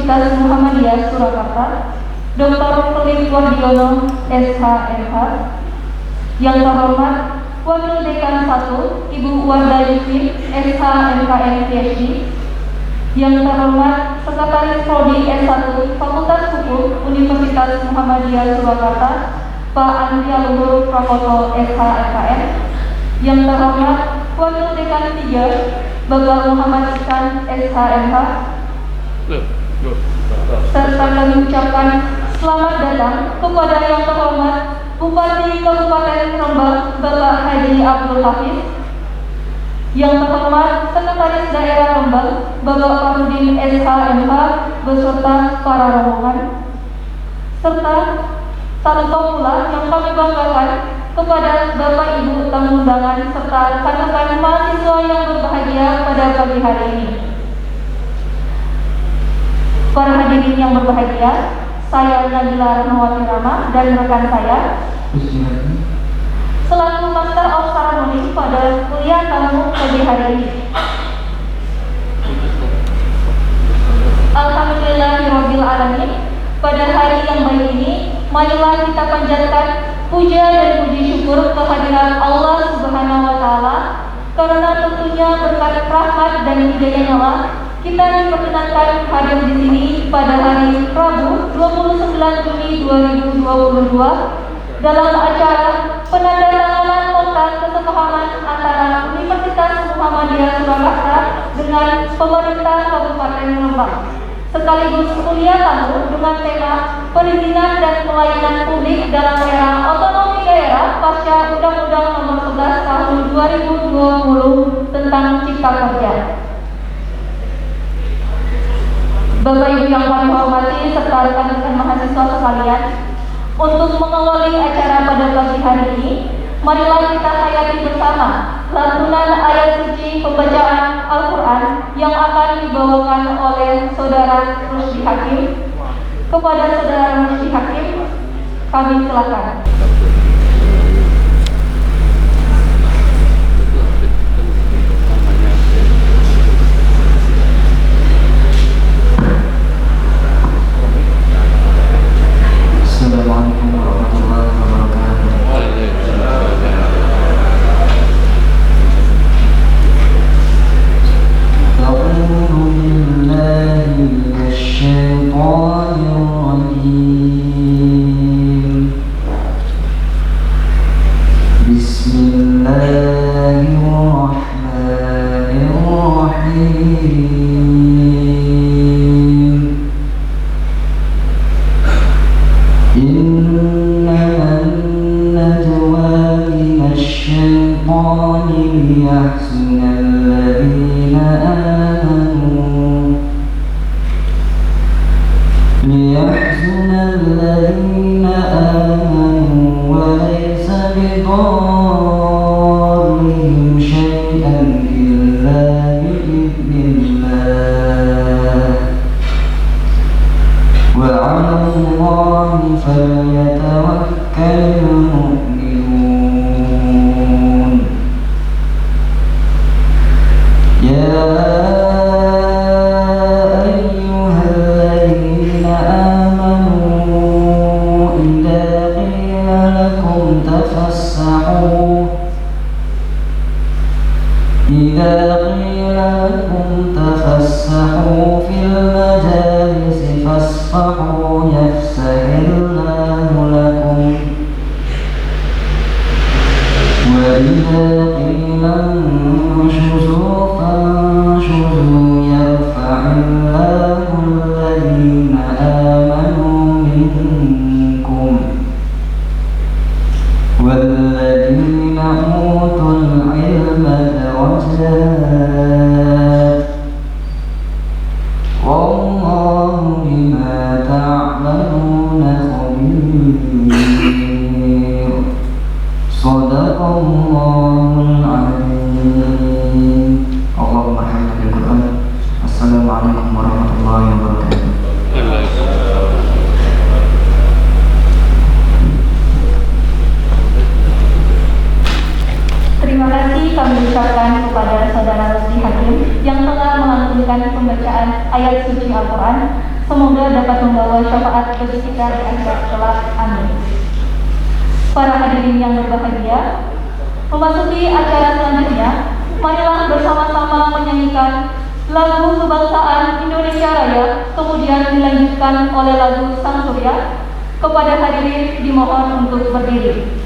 Universitas Muhammadiyah Surakarta, Dr. Felix Wardiono, SHMH. Yang terhormat Wakil Dekan 1, Ibu Warda Yusuf, SHMKM PhD. Yang terhormat Sekretaris Prodi S1 Fakultas Hukum Universitas Muhammadiyah Surakarta, Pak Andri Alugoro Prakoto, SHMKM. Yang terhormat Wakil Dekan 3, Bapak Muhammad Ikan, SHMH. Serta kami ucapkan selamat datang kepada yang terhormat Bupati Kabupaten Rembang, Bapak Haji Abdul Hafiz. Yang terhormat Sekretaris Daerah Rembang, Bapak Farudin SHMH beserta para rombongan. Serta tak lupa pula yang kami banggakan kepada Bapak Ibu tamu undangan serta rekan-rekan mahasiswa yang berbahagia pada pagi hari ini. Para hadirin yang berbahagia, saya Nabila Rahmawati Rama dan rekan saya selaku Master of Ceremony pada kuliah tamu pagi hari ini. Alhamdulillahirabbil alamin. Pada hari yang baik ini, marilah kita panjatkan puja dan puji syukur kehadiran Allah Subhanahu wa taala, karena tentunya berkat rahmat dan hidayahnya Allah kita diperkenankan hadir di sini pada hari Rabu 29 Juni 2022 dalam acara penandatanganan nota kesepahaman antara Universitas Muhammadiyah Surakarta dengan pemerintah Kabupaten Rembang, sekaligus kuliah tamu dengan tema perizinan dan pelayanan publik dalam era otonomi daerah pasca Undang-Undang Nomor 11 Tahun 2020 tentang Cipta Kerja. Bapak Ibu yang kami hormati serta rekan-rekan mahasiswa sekalian, untuk mengawali acara pada pagi hari ini, marilah kita hayati bersama lantunan ayat suci pembacaan Al-Quran yang akan dibawakan oleh Saudara Rusdi Hakim. Kepada Saudara Rusdi Hakim, kami silakan. Assalamualaikum warahmatullahi wabarakatuh. A'udzu billahi minasyaitonir rajim. Bismillahirrahmanirrahim. إنما النجوى من الشيطان ليحزن الذين آمنوا وليس بضارهم شيئا إلا بإذن الله وعلى الله فليتوكل المؤمنون. يا أيها الذين آمنوا إذا قيل لكم تفسحوا في المجالس فافسحوا يفسح الله لكم وإذا قيل انشزوا فانشزوا يرفع الله الذين آمنوا منكم والذين أوتوا العلم درجات والله بما تعملون خبير. صدق الله العظيم. اللهم حمد القرآن. السلام عليكم ورحمة الله وبركاته. Terima kasih kami ucapkan kepada Saudara Rusdi Hakim yang telah melantunkan pembacaan ayat suci Al-Quran. Semoga dapat membawa syafaat bagi kita di akhirat kelak. Amin. Para hadirin yang berbahagia, memasuki acara selanjutnya, marilah bersama-sama menyanyikan lagu kebangsaan Indonesia Raya, kemudian dilanjutkan oleh lagu Sang Surya. Kepada hadirin dimohon untuk berdiri.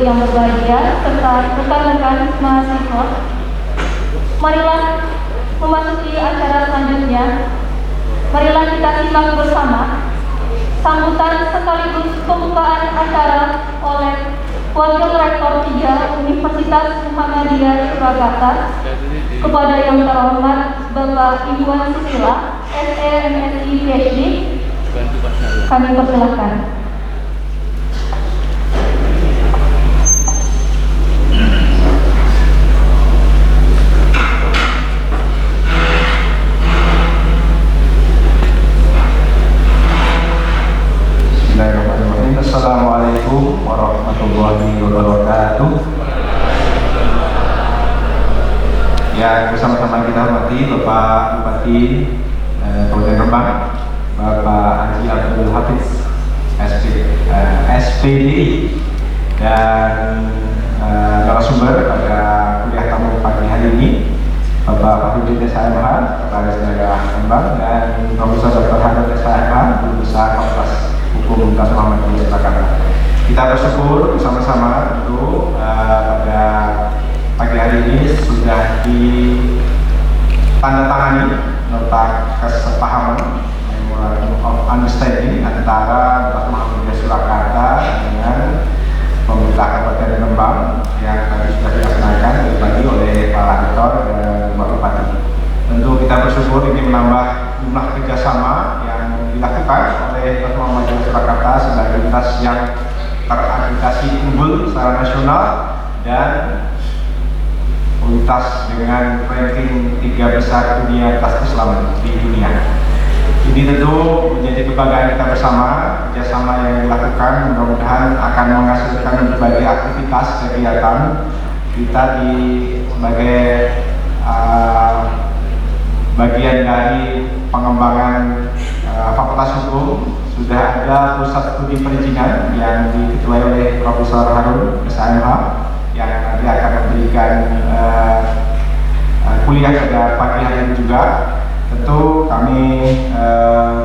yang berbahagia serta rekan-rekan mahasiswa, marilah memasuki acara selanjutnya. Marilah kita simak bersama sambutan sekaligus pembukaan acara oleh Wakil Rektor 3 Universitas Muhammadiyah Surakarta kepada yang terhormat Bapak Iwan Susila, SE MSI PhD. Kami persilahkan. Bismillahirrahmanirrahim. Assalamualaikum warahmatullahi wabarakatuh. Ya, bersama-sama kita hormati Bapak Bupati Kabupaten Rembang, Bapak Haji Abdul Hafiz SPDI, dan narasumber pada kuliah tamu pagi hari ini, Bapak Fakhruddin SHMH, Kepala Daerah Rembang, dan Profesor Dr. Hadad SHMH, Guru Besar Fakultas Hukum Universitas Muhammadiyah Surakarta. Kita bersyukur bersama-sama tentu pada pagi hari ini sudah ditandatangani nota kesepahaman Memorandum of Understanding antara Universitas Muhammadiyah Surakarta dengan pemerintah Kabupaten Rembang yang tadi sudah dilaksanakan dibagi oleh Pak Rektor dan Bapak Bupati. Tentu kita bersyukur ini menambah jumlah kerjasama yang dilakukan oleh Universitas Muhammadiyah Surakarta sebagai universitas yang terakreditasi unggul secara nasional dan universitas dengan ranking 3 besar dunia atas Islam di dunia. Ini tentu menjadi kebanggaan kita bersama. Kerjasama yang dilakukan mudah-mudahan akan menghasilkan berbagai aktivitas kegiatan kita sebagai bagian dari pengembangan Fakultas Hukum. Sudah ada pusat studi perizinan yang diketuai oleh Profesor Harun SHMH yang nanti akan memberikan kuliah pada pagi hari ini juga. Tentu kami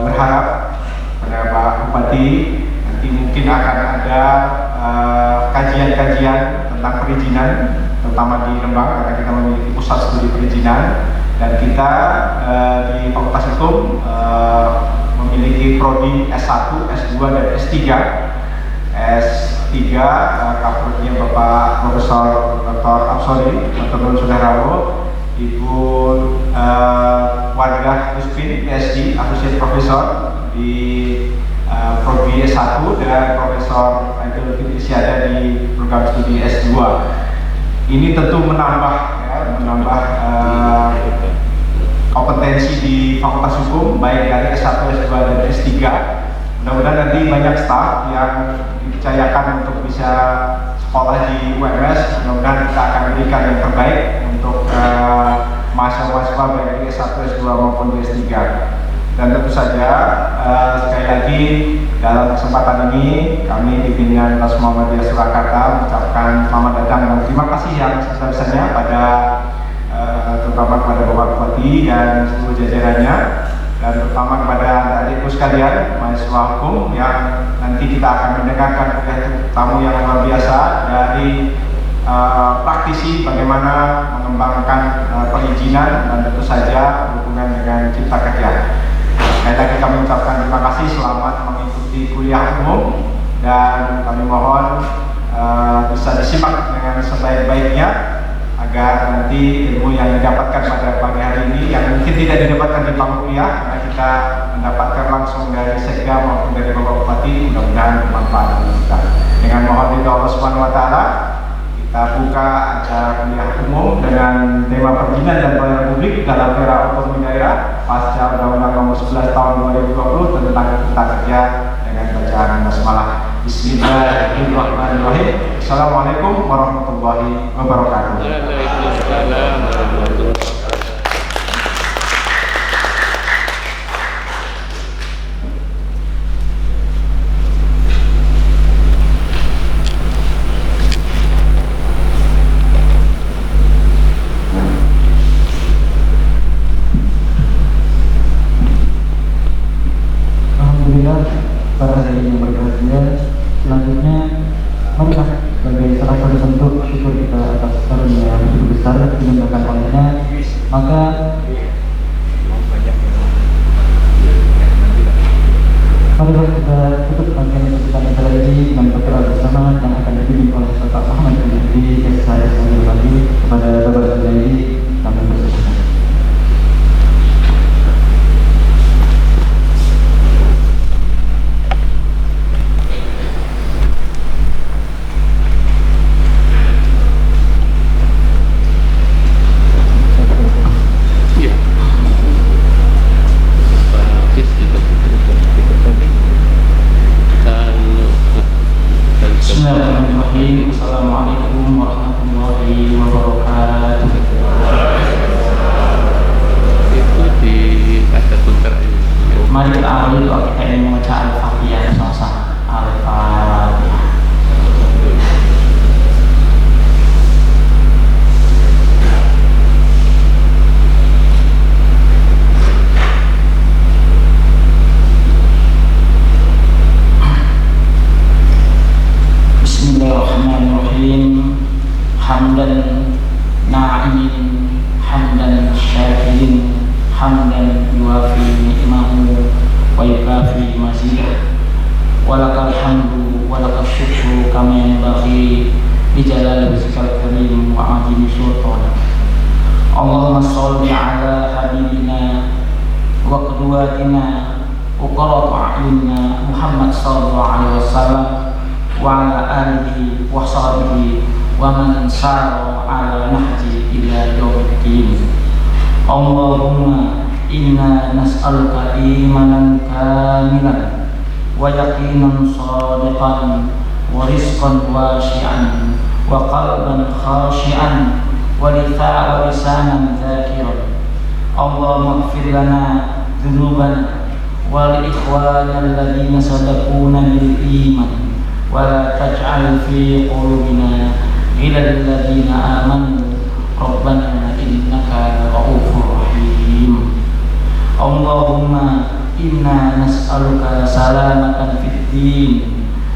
berharap pada Pak Bupati nanti mungkin akan ada kajian-kajian tentang perizinan, terutama di Rembang karena kita memiliki pusat studi perizinan, dan kita di Fakultas Hukum memiliki prodi S1, S2, dan S3. S3 covernya Bapak Profesor Dr. Absori, Dr. Sudarrawo, Ibu Wardah Yuspin, PhD, Associate Professor di prodi S1, dan Profesor Aidil Fitri Syahda di program studi S2. Ini tentu menambah kompetensi di Fakultas Hukum baik dari S1, S2, dan S3. Mudah-mudahan nanti banyak staf yang dipercayakan untuk bisa sekolah di UMS. Mudah-mudahan kita akan berikan yang terbaik untuk mahasiswa-mahasiswa baik di S1, S2 maupun di S3. Dan tentu saja sekali lagi dalam kesempatan ini kami di pimpinan Universitas Muhammadiyah Surakarta mengucapkan selamat datang dan terima kasih yang sebesar-besarnya pada terutama kepada Bapak Bupati dan seluruh jajarannya, dan terutama kepada adik-adikku sekalian mahasiswa hukum yang nanti kita akan mendengarkan kuliah tamu yang luar biasa dari praktisi bagaimana mengembangkan perizinan dan tentu saja berhubungan dengan cipta kerja. Sekali lagi kami ucapkan terima kasih, selamat mengikuti kuliah umum, dan kami mohon bisa disimak dengan sebaik-baiknya agar nanti ilmu yang didapatkan pada pagi hari ini yang mungkin tidak didapatkan di panggung kuliah karena kita mendapatkan langsung dari Sekda maupun dari Bapak Bupati, mudah-mudahan bermanfaat bagi kita. Dengan mohon ridho Allah Subhanahu wa taala, kita buka acara kuliah umum dengan tema perizinan dan pelayanan publik dalam era otonomi daerah pasca Undang-Undang Nomor 11 Tahun 2020 tentang cipta kerja dengan bacaan basmalah. Bismillahirrahmanirrahim. Assalamualaikum warahmatullahi wabarakatuh. Waalaikumsalam warahmatullahi wabarakatuh. Alhamdulillah, para hadirin yang berbahagia, selanjutnya marilah sebagai salah sebagai bentuk syukur kita atas karunia yang begitu besar dilimpahkan olehnya, maka marilah kita tutup rangkaian pembicaraan kita ini dengan berdoa bersama yang akan dipimpin oleh Bapak Muhammad Junaidi. Saya berbagi kepada Bapak Junaidi kami bersilakan. Bismillahirrahmanirrahim. Assalamualaikum warahmatullahi wabarakatuh. Itu di ada tuntar ini. Mari kita awali doa kita ini membaca Al-Fatihah sama-sama. Al-Fatihah. Bismillahirrahmanirrahim. Hamdan na'imin, hamdan syakirin, hamdan yuafi ni'mahu wa yukafi mazidah. Walakal hamdu walakal syukru kama yanbaghi li jalali wajhikal karim wa 'azimi sultanik. Allahumma shalli ala habibina wa qudwatina wa qurratu a'yunina Muhammad sallallahu alaihi wasallam wa ala alihi wa sahbihi wa man sara ala nahji ila yaumiddin. Allahumma inna nas'aluka imanan kamilan wa yaqinan shadiqan wa rizqan wasi'an wa qalban khashi'an wa lisanan dzakiran. Allahumma ighfir lana dhunubana wa li ikhwana alladhina sabaquna bil iman wa la taj'al fi qulubina ghillan lil ladzina amanu rabbana innaka ra'ufur rahim. Allahumma inna nas'aluka salamatan fid din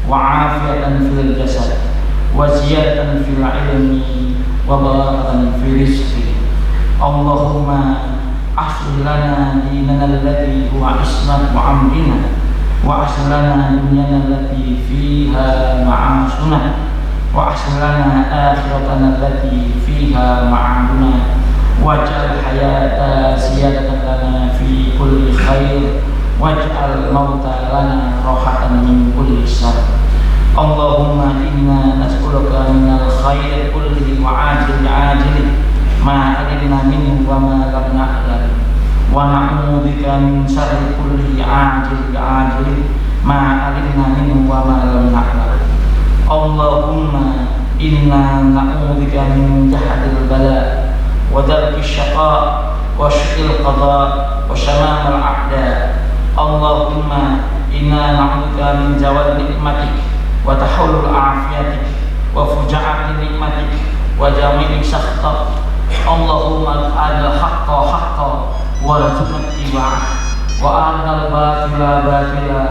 wa afiyatan fil jasad wa ziyadatan fil ilmi wa barakatan fil rizqi. Allahumma aslih lana dinana alladhi huwa ismatu amrina wa aslih lana dunyana allati fiha ma'asuna wa aslih lana akhiratana allati fiha ma'aduna waj'al hayata ziyadatan lana fi kulli khair waj'al mauta lana rahatan min kulli syarr. Allahumma inna nas'aluka minal khair kullihi wa ajili ma alimna minhu wa ma lam na'lam wa na'udzubika min syarri kulli ajili ma alimna minhu wa ma lam na'lam. Allahumma inna na'udzubika min jahdil bala wa darki syaqa wa syu'il qada wa syamamal a'da. Allahumma inna na'udzubika min zawal nikmatik wa tahawul afiyatik wa fujaati nikmatik wa jami'i sakhtak. Allahumma al haqqa haqqa wa rzuqna ittiba'ah wa arnal batila batila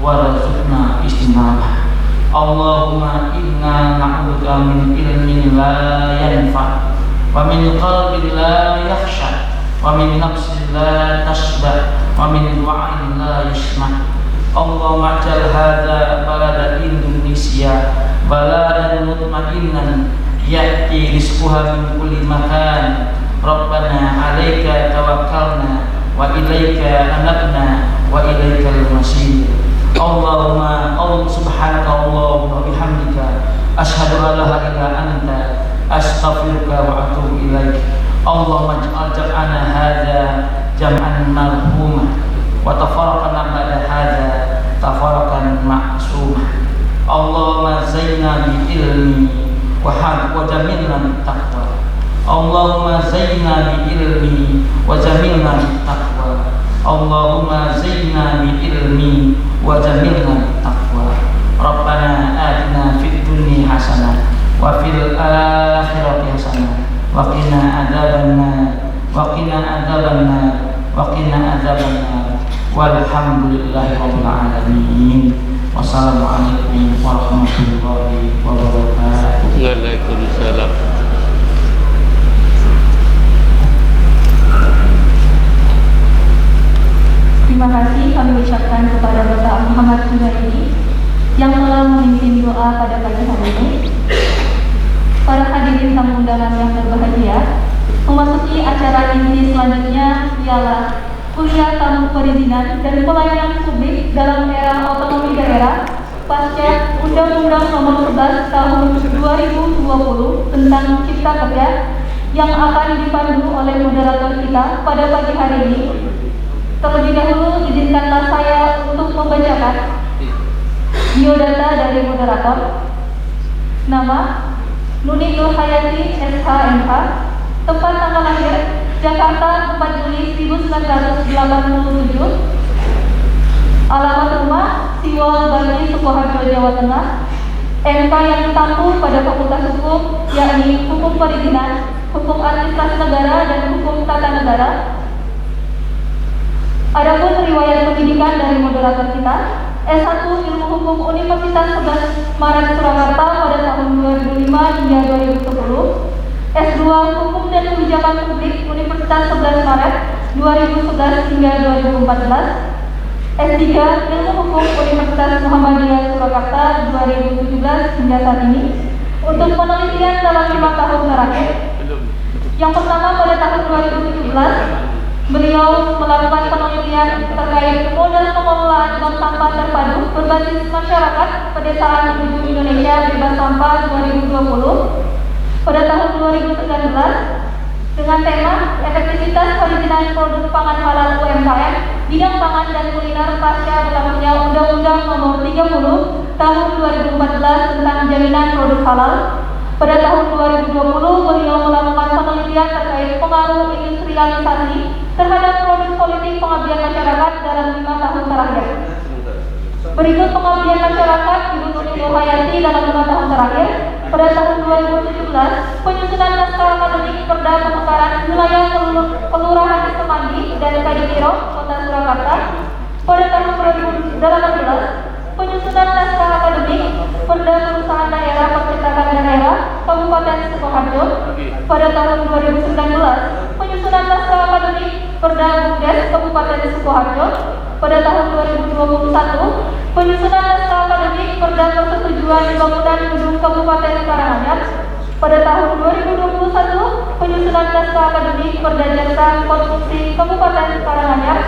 wa rzuqna istinabah. Allahumma inna na'udzubika min ilmin la yanfa wa min qalbin la yakhsha wa min nafsin la tashba wa min du'ain la yasma'. Allahumma ja'al hadha balada Indonesia baladan mutma'innan ya'ti rizquha min kulli makan. Rabbana 'alaika tawakkalna wa ilaika anabna wa ilaikal masir. Allahumma subhanaka Allahumma bihamdika asyhadu an la ilaha illa anta astaghfiruka wa atubu ilaik. Allahumma ij'al jam'ana hadza jam'an marhuma wa tafarraqana ba'da hadza tafarraqan ma'suma. Allahumma zayyina bi ilmi wa jamilna bit taqwa. Allahumma zayyina bi ilmi wa jamilna bit taqwa. Allahumma zayyina bi ilmi wa jamilna bit taqwa. Rabbana atina fid dunya hasanah wa fil akhirati hasanah wa qina adzabannar wa qina adzabannar wa qina adzabannar. Walhamdulillahi rabbil alamin. Wassalamualaikum warahmatullahi wabarakatuh. berdoa pada pagi hari ini. Para hadirin tamu undangan yang berbahagia, memasuki acara inti selanjutnya ialah kuliah tamu perizinan dan pelayanan publik dalam era otonomi daerah pasca Undang-Undang Nomor 11 Tahun 2020 tentang Cipta Kerja yang akan dipandu oleh moderator kita pada pagi hari ini. Terlebih dahulu izinkanlah saya untuk membacakan biodata dari moderator. Nama Nuni Nur Hayati SHMH, tempat tanggal lahir Jakarta 4 Juli 1987, alamat rumah Siwal Bali Sukoharjo Jawa Tengah, MK yang ditampu pada Fakultas Hukum yakni Hukum Perizinan, Hukum Administrasi Negara dan Hukum Tata Negara. Adapun riwayat pendidikan dari moderator kita, S1 Ilmu Hukum Universitas 11 Maret Surakarta pada tahun 2005 hingga 2010, S2 Hukum dan Kebijakan Publik Universitas 11 Maret 2011 hingga 2014, S3 Ilmu Hukum Universitas Muhammadiyah Surakarta 2017 hingga saat ini, untuk penelitian dalam 5 tahun terakhir. Yang pertama pada tahun 2017, beliau melakukan penelitian terkait model pengelolaan bank sampah terpadu berbasis masyarakat pedesaan menuju Indonesia bebas sampah 2020 pada tahun 2019 dengan tema efektivitas perizinan produk pangan halal UMKM bidang pangan dan kuliner pasca berlakunya Undang-Undang Nomor 30 Tahun 2014 tentang jaminan produk halal. Pada tahun 2020 beliau melakukan penelitian terkait pengaruh industrialisasi terhadap produk politik pengabdian masyarakat dalam 5 tahun terakhir. Berikut pengabdian masyarakat Ibu Nuni Nur Hayati dalam 5 tahun terakhir. Pada tahun 2017, penyusunan naskah akademik Perda Pemekaran Wilayah Kelurahan Semanggi dan Kadipiro, Kota Surakarta. Pada tahun 2018, penyusunan naskah akademik Perda Perusahaan Daerah Percetakan Daerah Kabupaten Sukoharjo. Pada tahun 2019, penyusunan naskah akademik Perda Bumdes Kabupaten Sukoharjo. Pada tahun 2021, penyusunan naskah akademik Perda Persetujuan Bangunan Gedung Kabupaten Karanganyar. Pada tahun 2021, penyusunan naskah akademik Perda Jasa Konstruksi Kabupaten Karanganyar,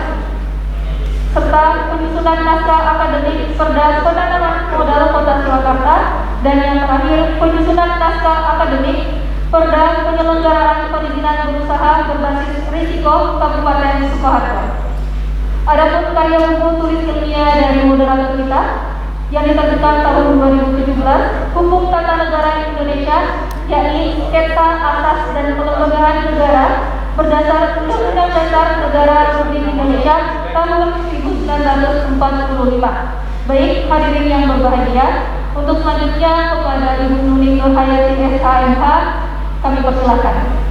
serta penyusunan naskah akademik Perda Penanaman Modal Kota Surakarta, dan yang terakhir penyusunan naskah akademik Perda Penyelenggaraan Perizinan Berusaha Berbasis Risiko Kabupaten Sukoharjo. Adapun karya buku tulis ilmiah dari moderator kita yang diterbitkan tahun 2017, Hukum Tata Negara Indonesia, yakni Sketsa Asas dan Pelembagaan Negara berdasar Undang-Undang Dasar Negara Republik Indonesia tahun 1945. Baik hadirin yang berbahagia, untuk selanjutnya kepada Ibu Nuni Nur Hayati SHMH kami persilakan.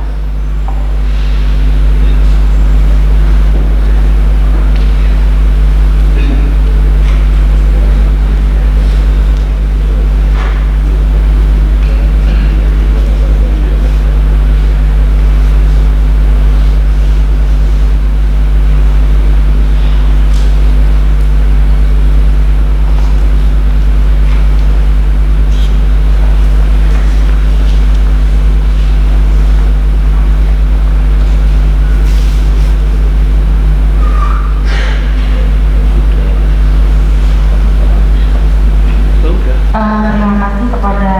Terima kasih kepada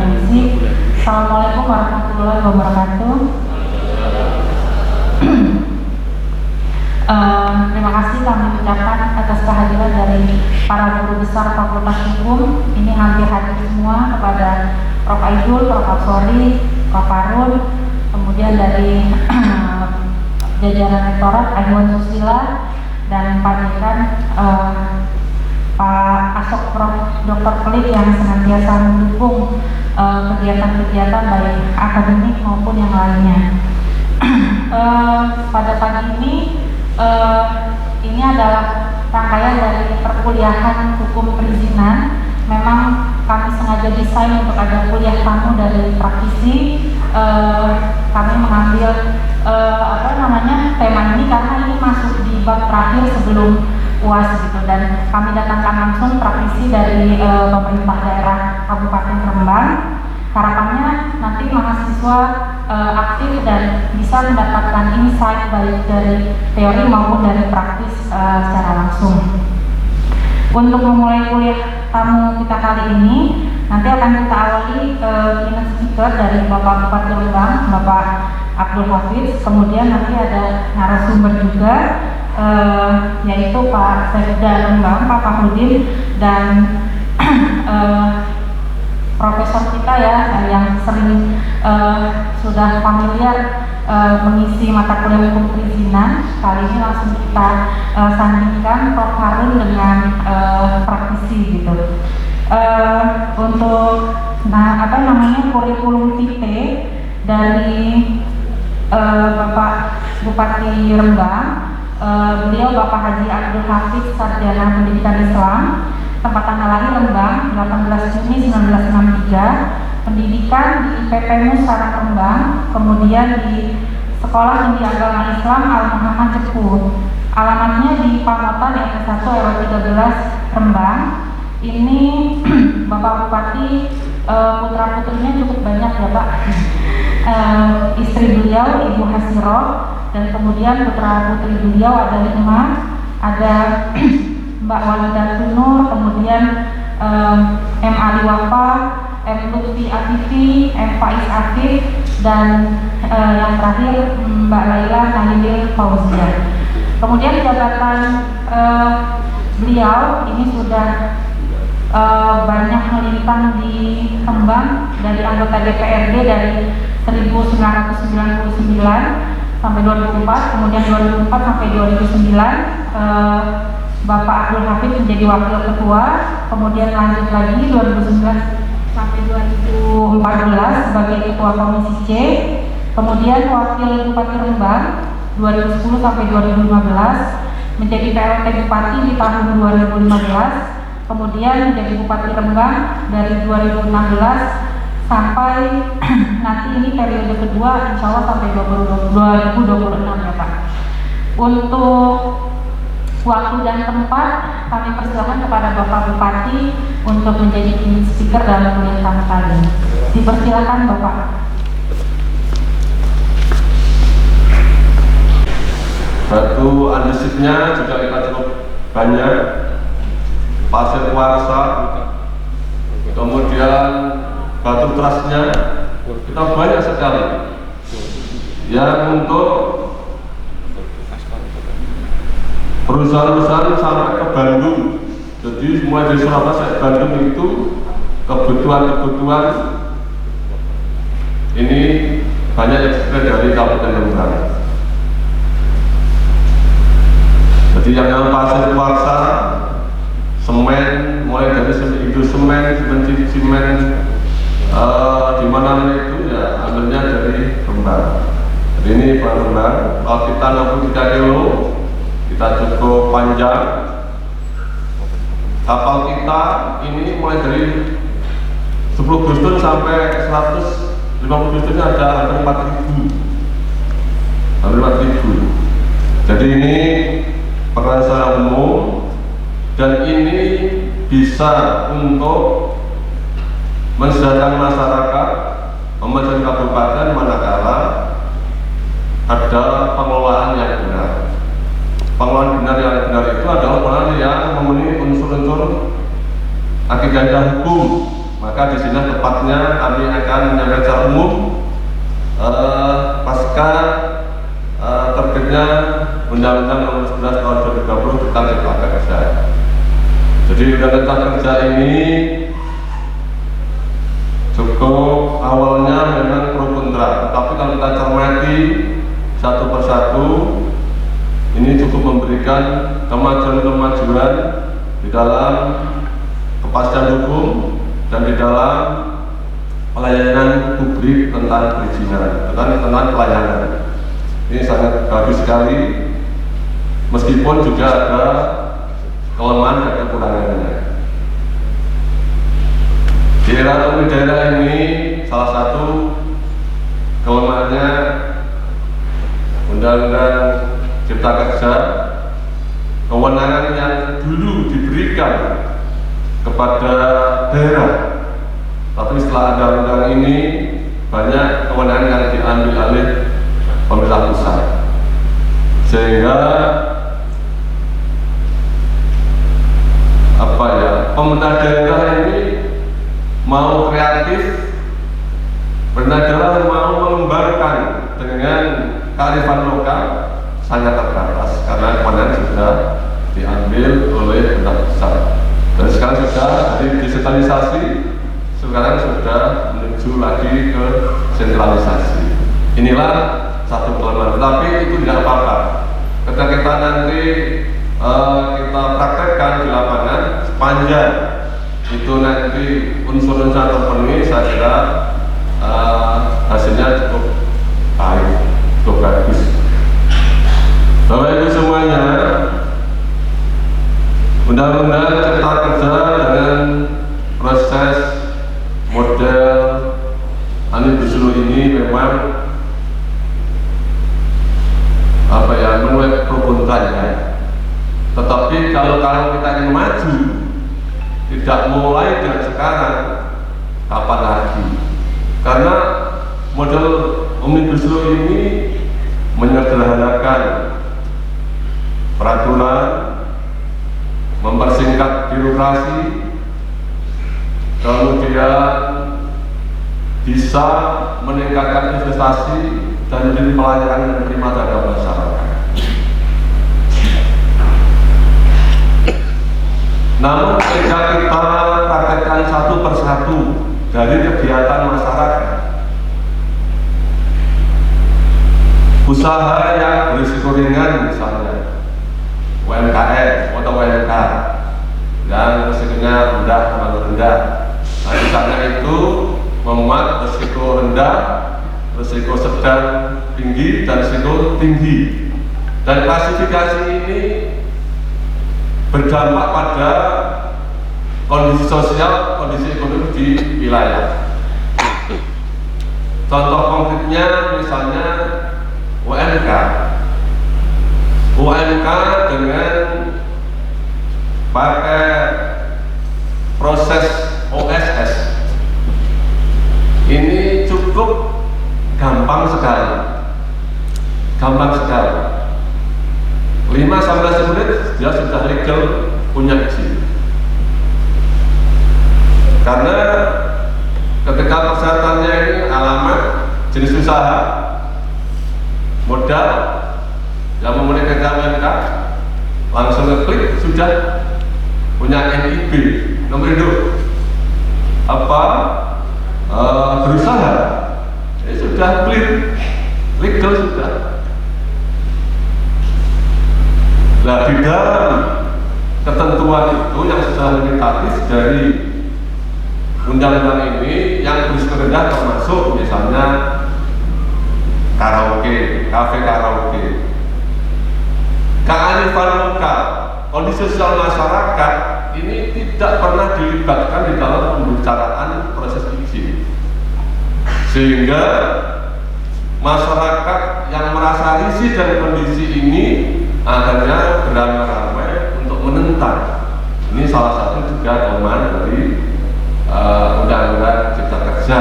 MC. Assalamualaikum warahmatullahi wabarakatuh. Terima kasih kami ucapkan atas kehadiran dari para guru besar Fakultas Hukum. Ini hadir semua, kepada Prof. Aidul, Prof. Absori, Prof. Harun, kemudian dari jajaran rektorat Ahwan Susila dan Pak Dekan, Pak Asok, Prof. Dr. Klik yang senantiasa mendukung kegiatan-kegiatan baik akademik maupun yang lainnya. Pada pagi ini adalah rangkaian dari perkuliahan hukum perizinan. Memang kami sengaja desain untuk ada kuliah tamu dari praktisi. Kami mengambil tema ini karena ini masuk di bab terakhir sebelum UAS gitu, dan kami datangkan langsung praktisi dari pemerintah daerah Kabupaten Rembang. Harapannya nanti mahasiswa aktif dan bisa mendapatkan insight baik dari teori maupun dari praktis secara langsung. Untuk memulai kuliah tamu kita kali ini, nanti akan kita awali keynote speaker dari Bapak Bupati Rembang, Bapak Abdul Hafiz. Kemudian nanti ada narasumber juga, yaitu Pak Sekda Rembang, Pak Fahrudin, dan profesor kita ya yang sering sudah familiar mengisi mata kuliah hukum perizinan. Kali ini langsung kita sandingkan Prof. Harun dengan praktisi gitu. Untuk kurikulum vitae dari Bapak Bupati Rembang, beliau Bapak Haji Abdul Hafiz, Sarjana Pendidikan Islam, tempat tanggal lahir Rembang 18 Juni 1963, pendidikan di IPP Sarang Rembang, kemudian di Sekolah Tinggi Agama Islam Al Muhammad Cepu. Alamatnya di Pamotan RT 1 RW 13 Rembang. Ini Bapak Bupati putra putrinya cukup banyak ya Pak. Istri beliau Ibu Hasiroh, dan kemudian putra putri beliau ada 5, ada Mbak Walidatul Nur, kemudian M. Ali Wafa, M. Lutfi Afifi, M. Faiz Afif, dan yang terakhir Mbak Laila Nahidil Fauzia. Kemudian jabatan beliau ini sudah banyak melintang di Rembang, dari anggota DPRD dari 1999 sampai 2004, kemudian 2004 sampai 2009 Bapak Abdul Hafiz menjadi wakil ketua, kemudian lanjut lagi 2009 sampai 2014 sebagai ketua komisi C, kemudian wakil Bupati Rembang 2010 sampai 2015, menjadi PLT Bupati di tahun 2015, kemudian menjadi Bupati Rembang dari 2016 sampai nanti ini periode kedua, insya Allah sampai 2026 ya Pak. Untuk waktu dan tempat kami persilakan kepada Bapak Bupati untuk menjadi keynote speaker dalam kuliah tamu kali ini. Dipersilakan Bapak. Batu andesitnya juga kita cukup banyak, pasir kuarsa, kemudian batu trasnya kita banyak sekali yang untuk perusahaan-perusahaan sampai ke Bandung. Jadi mulai dari Surabaya sampai Bandung itu kebutuhan ini banyak ekspor dari Kabupaten Rembang. Jadi yang pasir kuarsa, semen, mulai dari Indo semen, semen di mana itu ya ambilnya dari Rembang. Jadi ini Pak Rembang. Kalau kita 63 kilo, kita cukup panjang. Kapal kita ini mulai dari 10 Agustus sampai 150 Agustus ada hampir 4.000. Hampir 4.000. Jadi ini peran secara umum, dan ini bisa untuk mensejahterakan masyarakat, memajukan kabupaten manakala ada pengelolaan yang benar. Pengelolaan benar yang benar itu adalah pengelolaan yang memenuhi unsur-unsur akidah hukum. Maka di sini tepatnya kami akan menyampaikan secara umum pasca terbitnya Undang-Undang Nomor 11 Tahun 2020 tentang Cipta Kerja. Jadi Undang-Undang Cipta Kerja ini cukup awalnya memang pro kontra, tetapi kalau kita cermati satu persatu, ini cukup memberikan kemajuan-kemajuan di dalam kepastian hukum dan di dalam pelayanan publik tentang perizinan, tentang pelayanan. Ini sangat bagus sekali, meskipun juga ada kelemahan dan kekurangannya. Di era otonomi daerah ini salah satu kelemahannya Undang-Undang Cipta Kerja kewenangan yang dulu diberikan kepada daerah, tapi setelah ada undang ini banyak kewenangan yang diambil alih pemerintah pusat, sehingga pemerintah daerah ini mau kreatif, pemerintah daerah mau mengembangkan dengan kearifan lokal sangat terbatas karena kewenangan sudah diambil oleh pemerintah pusat. Dan sekarang sudah dari desentralisasi, sekarang sudah menuju lagi ke sentralisasi. Inilah satu kelemahan, tapi itu tidak apa-apa. Ketika kita nanti kita praktekkan di lapangan, sepanjang itu nanti unsur-unsur terpenuhi, saya kira hasilnya cukup baik, cukup bagus. Bapak Ibu semuanya, undang-undang Cipta Kerja dengan proses model Omnibus Law ini memang menuai pro kontranya. Tetapi kalau kita ingin maju, tidak mulai dari sekarang, kapan lagi? Karena model Omnibus Law ini menyederhanakan peraturan, mempersingkat birokrasi, kemudian bisa meningkatkan investasi dan menjadi pelayanan yang prima terhadap masyarakat. Namun ketika kita praktekkan satu persatu dari kegiatan masyarakat, usaha yang berisiko ringan misalnya UMKM atau UMK yang risikonya rendah atau rendah, nah misalnya itu memuat risiko rendah, risiko sedang tinggi, dan risiko tinggi. Dan klasifikasi ini berdampak pada kondisi sosial, kondisi ekonomi di wilayah. Contoh konkretnya misalnya UMK dengan pakai proses OSS ini cukup gampang sekali, 5-10 menit dia sudah legal punya izin. Karena ketika persyaratannya ini alamat, jenis usaha, modal, yang memenuhi kriteria UMK, langsung ngeklik sudah punya NIB, nomor induk, berusaha, ini sudah clear, legal sudah. Nah, di dalam ketentuan itu yang sudah limitatif dari undang-undang ini, yang berisiko rendah termasuk misalnya karaoke, kafe karaoke. Kearifan lokal, kondisi sosial masyarakat ini tidak pernah dilibatkan di dalam pembicaraan proses izin, sehingga masyarakat yang merasa risih dan kondisi ini akhirnya beramai-ramai untuk menentang. Ini salah satu juga kelemahan dari undang-undang Cipta Kerja.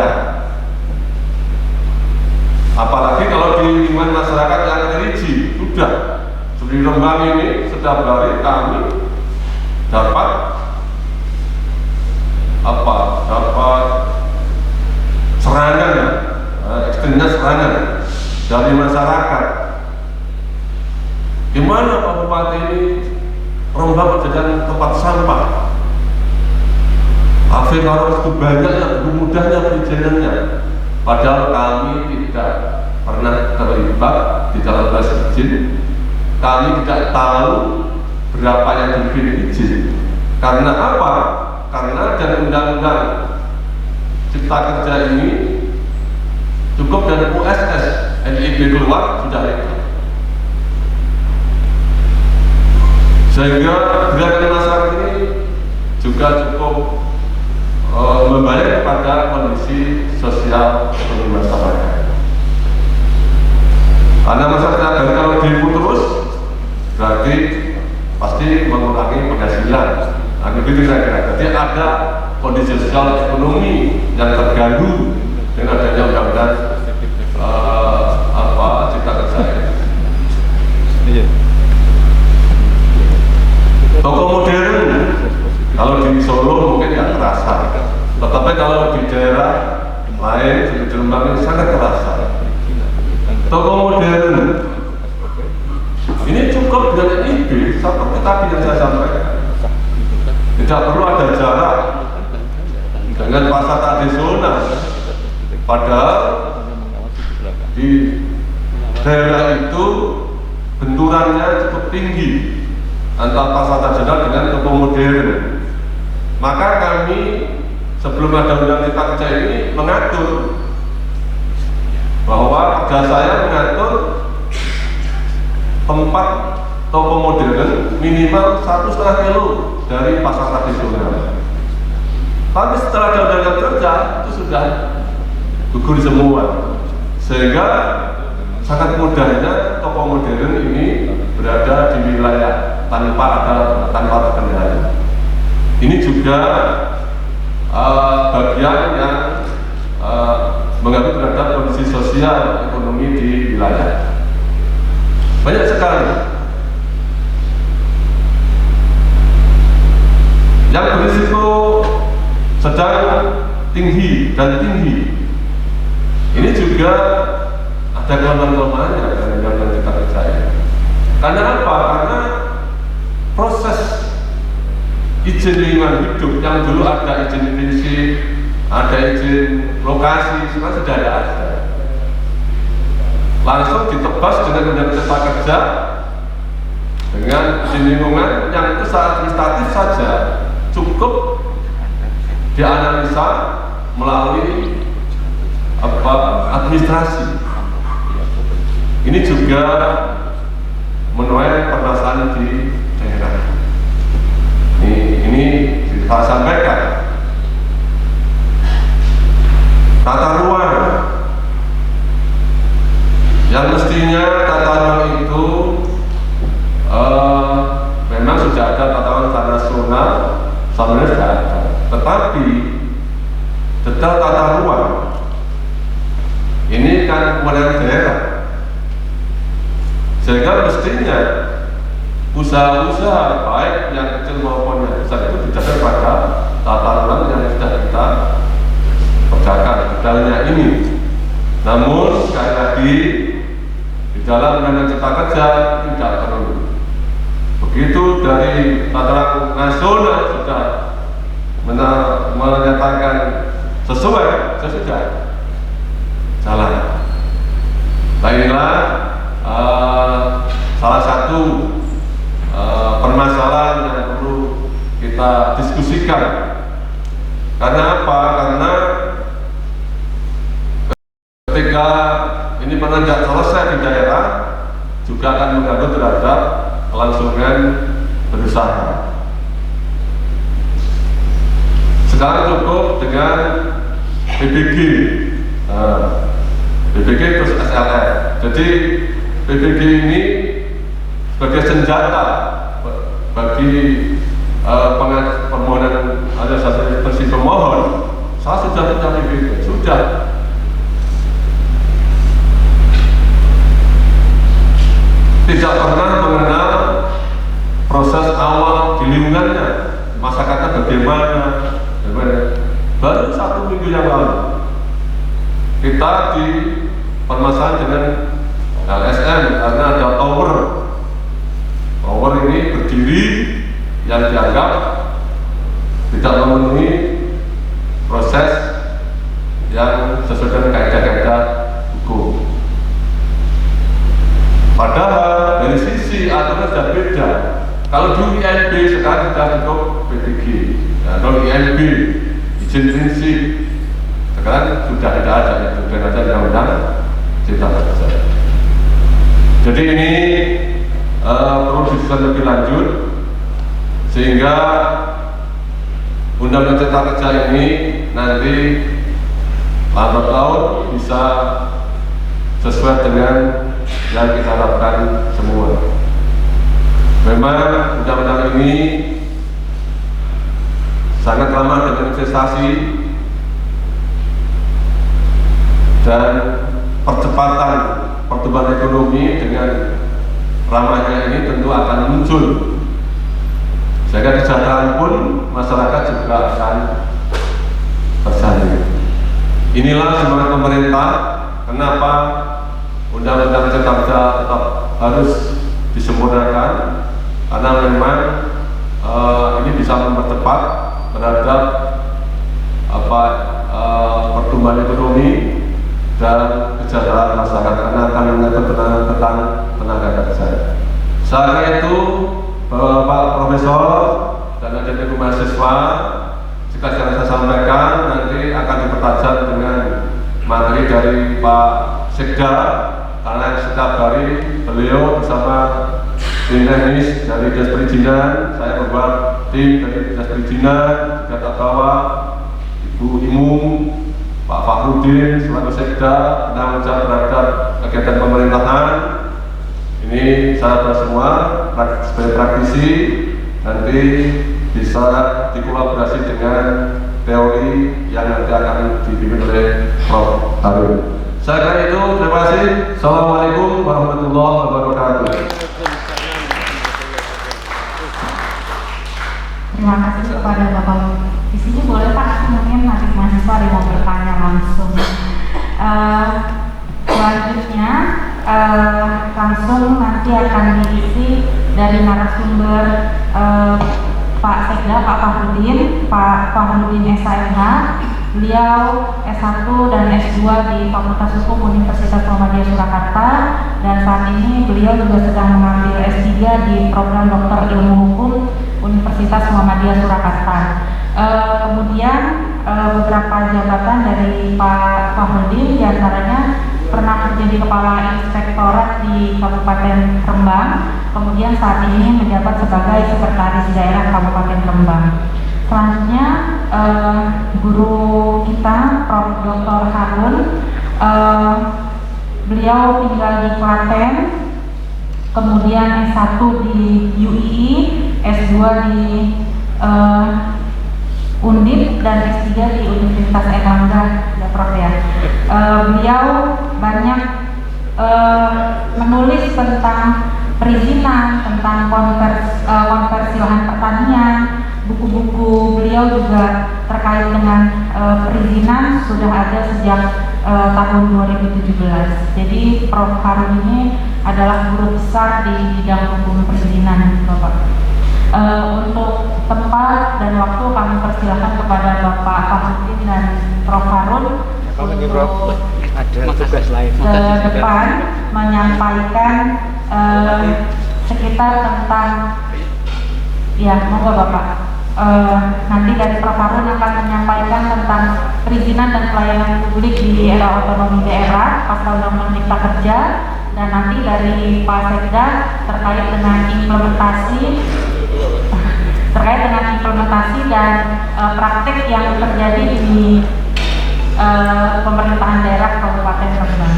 Apalagi kalau di lingkungan masyarakat yang religi, sudah di Rembang ini setiap hari kami dapat serangan, ekstrimnya serangan dari masyarakat. Gimana Pak Bupati ini Rembang menjadikan tempat sampah? Kafe harus banyaknya, mudahnya perizinannya. Padahal kami tidak pernah terlibat di dalam proses izin. Kami tidak tahu berapa yang diberi izin. Karena apa? Karena dari undang-undang Cipta Kerja ini cukup dari USS NIB keluar sudah legal. Sehingga gerakan masyarakat ini juga cukup membayar pada kondisi sosial ekonomi masyarakat. Karena masyarakat kalau demo terus berarti pasti mengurangi penghasilan. Nah, begitu kira-kira. Jadi ada kondisi sosial ekonomi yang terganggu dengan adanya undang-undang cipta kerja ini. Toko modern kalau di Solo mungkin nggak terasa, tetapi kalau di daerah lain di Jombang ini sangat terasa. Toko modern ini cukup dengan IB seperti tadi yang saya sampaikan. Tidak perlu ada jarak dengan pasar tradisional. Padahal di daerah itu benturannya cukup tinggi antara pasar tradisional dengan toko modern. Maka kami sebelum ada undang cipta kerja ini mengatur bahwa kerja saya mengatur tempat toko modern minimal 1,5 kilo dari pasar tradisional. Tapi setelah ada undang kerja itu sudah gugur semua, sehingga sangat mudahnya toko modern ini berada di wilayah tanpa terkendali. Ini juga bagian yang mengganggu terhadap kondisi sosial ekonomi di wilayah. Banyak sekali yang berisiko sedang tinggi dan tinggi. Ini juga ada kelemahan-kelemahannya dari undang-undang cipta kerja ini. Karena apa? Karena proses izin lingkungan hidup yang dulu ada izin prinsip, ada izin lokasi, sekarang sudah ada. Langsung ditebas dengan undang-undang cipta kerja dengan izin lingkungan yang itu secara administratif saja cukup dianalisa melalui administrasi. Ini juga menuai permasalahan di daerah. Ini saya sampaikan. Tata ruang yang mestinya tata ruang itu memang sudah ada tata ruang secara nasional, sebenarnya sudah ada. Tetapi detail tata ruang ini kan kewenangan daerah, sehingga mestinya usaha-usaha baik yang kecil maupun yang besar itu didasarkan pada tata ruang yang sudah kita kerjakan detailnya ini. Namun sekali lagi di dalam undang-undang cipta kerja tidak perlu. Begitu dari tata ruang nasional sudah menyatakan sesuai, sudah jalan. Nah, inilah salah satu permasalahan yang perlu kita diskusikan. Karena apa? Karena ketika ini tidak selesai di daerah, juga akan mengganggu terhadap kelangsungan berusaha. Sekarang cukup dengan PBG, PBG terus SLR. Jadi PBG ini sebagai senjata bagi permohonan ada satu versi pemohon. Saya sudah punya PBG, sudah. Tidak pernah mengenal proses awal di lingkungannya, masyarakatnya bagaimana. Baru 1 minggu yang lalu kita di permasalahan dengan LSM karena ada tower ini berdiri yang dianggap tidak memenuhi proses yang sesuai dengan kaidah-kaidah hukum. Padahal dari sisi aturan sudah beda. Kalau dulu INB, sekarang sudah cukup PBG. Kalau INB izin prinsip, sekarang sudah tidak ada itu dengan ada undang-undang cipta kerja. Jadi ini perlu diskusi lebih lanjut sehingga undang-undang cipta kerja ini nanti lambat laun bisa sesuai dengan yang kita harapkan semua. Memang undang-undang ini sangat ramah dengan investasi dan percepatan pertumbuhan ekonomi. Dengan ramahnya ini tentu akan muncul, sehingga kesejahteraan pun masyarakat juga akan terjalin. Inilah semangat pemerintah. Kenapa Undang-Undang Cipta Kerja tetap harus disempurnakan? Karena memang ini bisa mempercepat terhadap pertumbuhan ekonomi dan kesejahteraan masyarakat, karena akan mengatur tentang tenaga kerja. Selain itu, Bapak Profesor dan adik-adik mahasiswa, jika saya sampaikan nanti akan dipertajam dengan materi dari Pak Sekda, karena setiap hari beliau bersama tim teknis dari Dinas Perizinan, saya membuat tim dari Dinas Perizinan, Data Bawah, Ibu Imum, Pak Fakhrudin selaku Sekda, penanggung jawab terhadap kegiatan pemerintahan. Ini saya semua sebagai praktisi nanti bisa dikolaborasi dengan teori yang nanti akan dipimpin oleh Prof. Harun. Saya kira itu, terima kasih. Assalamualaikum warahmatullahi wabarakatuh. Terima kasih kepada Bapak. Di sini boleh Pak, mungkin nanti mahasiswa ada mau bertanya langsung. Selanjutnya langsung nanti akan diisi dari narasumber Pak Sekda, Pak Fakhrudin SHMH. Beliau S1 dan S2 di Fakultas Hukum Universitas Muhammadiyah Surakarta, dan saat ini beliau juga sedang mengambil S3 di program Doktor Ilmu Hukum Universitas Muhammadiyah Surakarta. Kemudian beberapa jabatan dari Pak Fakhrudin, diantaranya pernah menjadi Kepala Inspektorat di Kabupaten Rembang, kemudian saat ini menjabat sebagai Sekretaris Daerah Kabupaten Rembang. Selanjutnya guru kita Prof. Dr. Harun, beliau tinggal di Klaten, kemudian S1 di UII, S2 di Undip, dan S3 di Universitas Erlangga, ya Prof ya. Beliau banyak menulis tentang perizinan, tentang konversi lahan pertanian. Buku-buku beliau juga terkait dengan perizinan sudah ada sejak tahun 2017. Jadi Prof. Harun ini adalah guru besar di bidang hukum perizinan, Bapak. Untuk tempat dan waktu kami persilahkan kepada Bapak Fakhrudin dan Prof. Harun untuk ada tugas lain ke depan menyampaikan sekitar tentang, ya monggo Bapak. Nanti dari Prof. Harun akan menyampaikan tentang perizinan dan pelayanan publik di era otonomi daerah pasca Undang-Undang Cipta Kerja, dan nanti dari Pak Sekda terkait dengan implementasi dan praktek yang terjadi di pemerintahan daerah Kabupaten Rembang.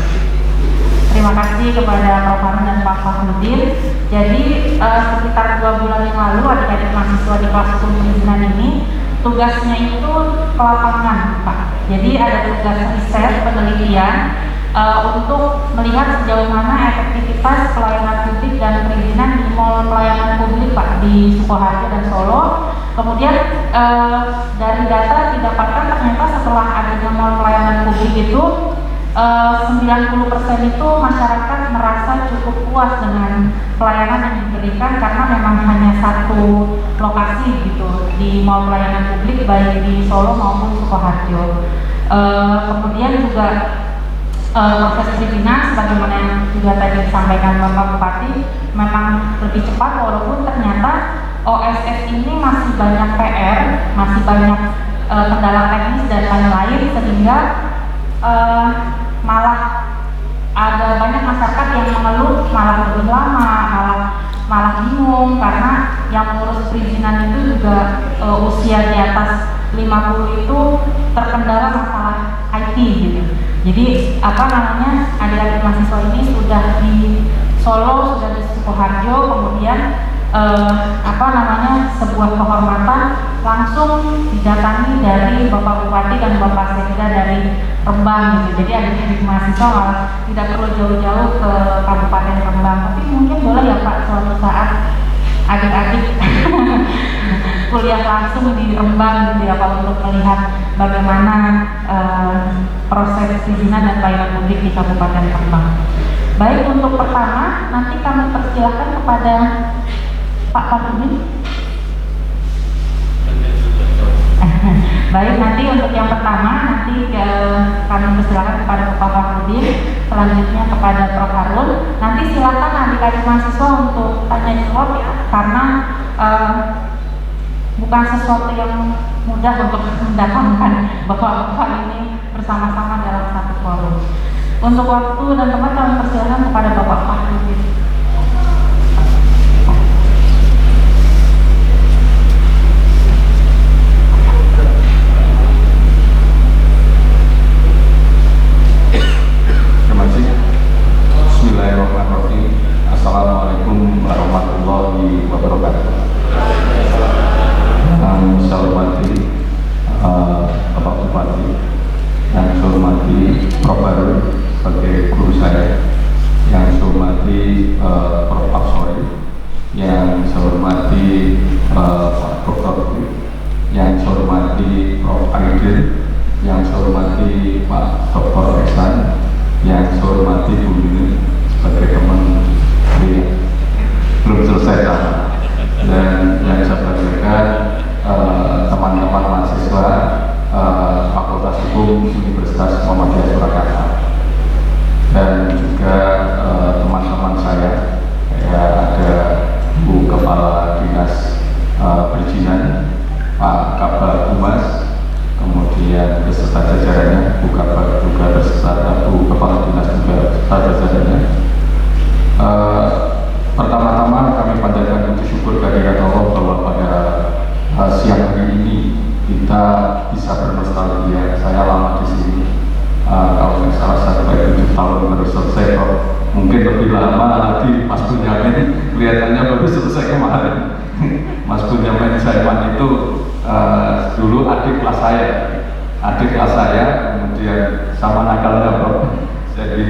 Terima kasih kepada Prof. Harun dan Pak Fakhrudin. Jadi sekitar 2 bulan yang lalu adik-adik mahasiswa di kelas hukum perizinan ini tugasnya itu ke lapangan, Pak. Jadi ada tugas riset penelitian untuk melihat sejauh mana efektivitas pelayanan publik dan perizinan di mall pelayanan publik, Pak, di Sukoharjo dan Solo. Kemudian dari data didapatkan ternyata setelah adanya mall pelayanan publik itu 90% itu masyarakat merasa cukup puas dengan pelayanan yang diberikan, karena memang hanya satu lokasi gitu di mall pelayanan publik baik di Solo maupun Sukoharjo. Kemudian juga proses perizinan sebagaimana yang juga tadi disampaikan Bapak Bupati memang lebih cepat, walaupun ternyata OSS ini masih banyak PR, masih banyak kendala teknis dan lain-lain, sehingga malah ada banyak masyarakat yang mengeluh malah lebih lama, malah bingung, karena yang mengurus perizinan itu juga usia di atas 50 itu terkendala masalah IT gitu. Jadi adik-adik mahasiswa ini sudah di Solo, sudah di Sukoharjo, kemudian sebuah kehormatan langsung didatangi dari Bapak Bupati dan Bapak Sekda dari Rembang gitu. Jadi adik-adik mahasiswa malah tidak perlu jauh-jauh ke Kabupaten Rembang, tapi mungkin boleh ya Pak suatu saat adik-adik kuliah langsung di Rembang gitu ya Pak, untuk melihat bagaimana proses perizinan dan pelayanan publik di Kabupaten Rembang. Baik, untuk pertama nanti kami persilahkan kepada Pak Parudin. Baik, nanti untuk yang pertama nanti kami persilakan kepada Pak Parudin, selanjutnya kepada Prof. Harun. Nanti silakan adik-adik mahasiswa untuk tanya jawab ya, karena bukan sesuatu yang mudah untuk mendatangkan bapak-bapak ini bersama-sama dalam satu forum. Untuk waktu dan tempat kami persilakan kepada Bapak Parudin. Bismillahirrahmanirrahim. Assalamualaikum warahmatullahi wabarakatuh. Yang saya hormati Bapak Bupati, yang saya hormati Prof. Harun sebagai guru saya, yang saya hormati Prof. Absori, yang saya hormati Pak Dr. yang saya hormati Prof. Aidil, yang saya hormati Pak Dr. Ihsan, yang saya hormati Bu Yuni sebagai teman belum selesai dan yang saya banggakan teman-teman mahasiswa Fakultas Hukum Universitas Muhammadiyah Surakarta, dan juga teman-teman saya, ada Bu Kepala Dinas Perizinan Pak Kabal Humas, kemudian beserta jajarannya, Bu Kabal juga beserta Bu Kepala Dinas juga beserta jajarannya. Pertama-tama kami panjatkan puji syukur kehadirat Allah bahwa pada siang hari ini kita bisa bernostalgia. Saya lama di sini, kalau nggak salah sampai 7 tahun baru selesai. Mungkin lebih lama lagi. Mas Bunyamin kelihatannya baru selesai kemarin. Mas Bunyamin Saiman itu dulu adik kelas saya, kemudian sama nakalnya Bro. Jadi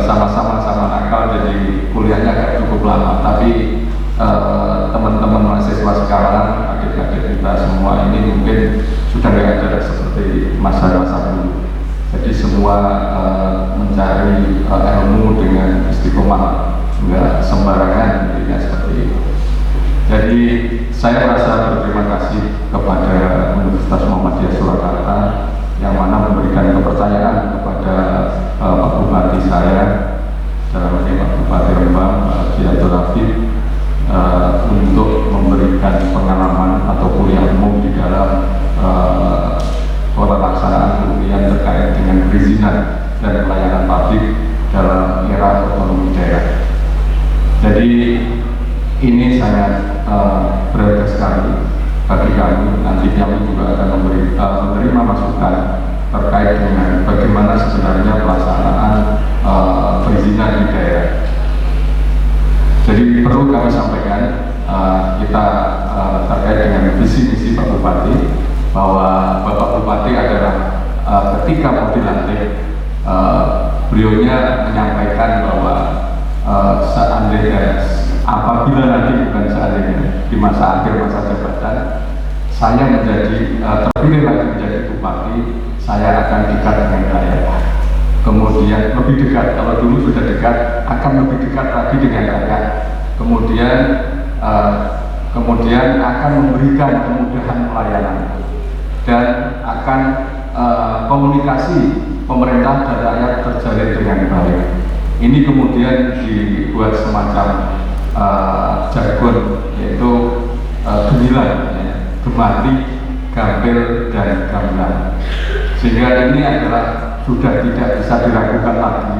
sama-sama nakal, jadi kuliahnya agak cukup lama. Tapi teman-teman mahasiswa sekarang, adik-adik kita semua ini mungkin sudah nggak ada seperti masa-masa dulu. Jadi semua mencari ilmu dengan istiqomah, nggak sembarangan, intinya seperti itu. Jadi saya merasa berterima kasih kepada Universitas Muhammadiyah Surakarta yang mana memberikan kepercayaan kepada Pak Bupati saya, dalam ini Pak Bupati Rembang, Pak Haji Abdul Hafid, untuk memberikan pengalaman atau kuliah umum di dalam pelaksanaan kuliah terkait dengan perizinan dan pelayanan publik dalam era otonomi daerah. Jadi ini sangat berharga sekali bagi kami. Nanti kami juga akan menerima masukan terkait dengan bagaimana sebenarnya pelaksanaan perizinan di daerah. Jadi perlu kami sampaikan, kita terkait dengan visi misi Pak Bupati, bahwa Bapak Bupati adalah ketika mau dilantik, beliaunya menyampaikan bahwa seandainya, apabila nanti bukan seandainya, di masa akhir masa jabatan saya menjadi terpilih lagi menjadi bupati, saya akan dekat dengan rakyat. Kemudian lebih dekat, kalau dulu sudah dekat, akan lebih dekat lagi dengan rakyat. Kemudian akan memberikan kemudahan pelayanan dan akan komunikasi pemerintah dan rakyat terjalin dengan baik. Ini kemudian dibuat semacam jargon, yaitu gemilang, gemati, gampil, dan gamblang. Sehingga ini adalah sudah tidak bisa diragukan lagi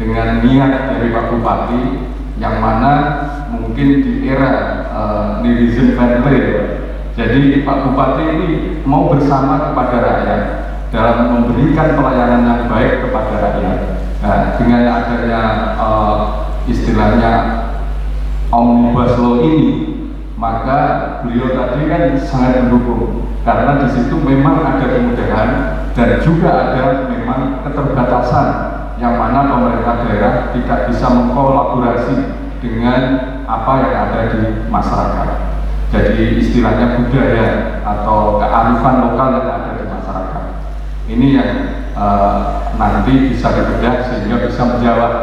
dengan niat dari Pak Bupati, yang mana mungkin di era netizen friendly. Jadi Pak Bupati ini mau bersama kepada rakyat dalam memberikan pelayanan yang baik kepada rakyat. Nah, dengan adanya istilahnya Omnibus Law ini, Maka beliau tadi kan sangat mendukung karena di situ memang ada kemudahan dan juga ada memang keterbatasan yang mana pemerintah daerah tidak bisa mengkolaborasi dengan apa yang ada di masyarakat. Jadi istilahnya budaya atau kearifan lokal yang ada di masyarakat. Ini yang nanti bisa dibedah sehingga bisa menjawab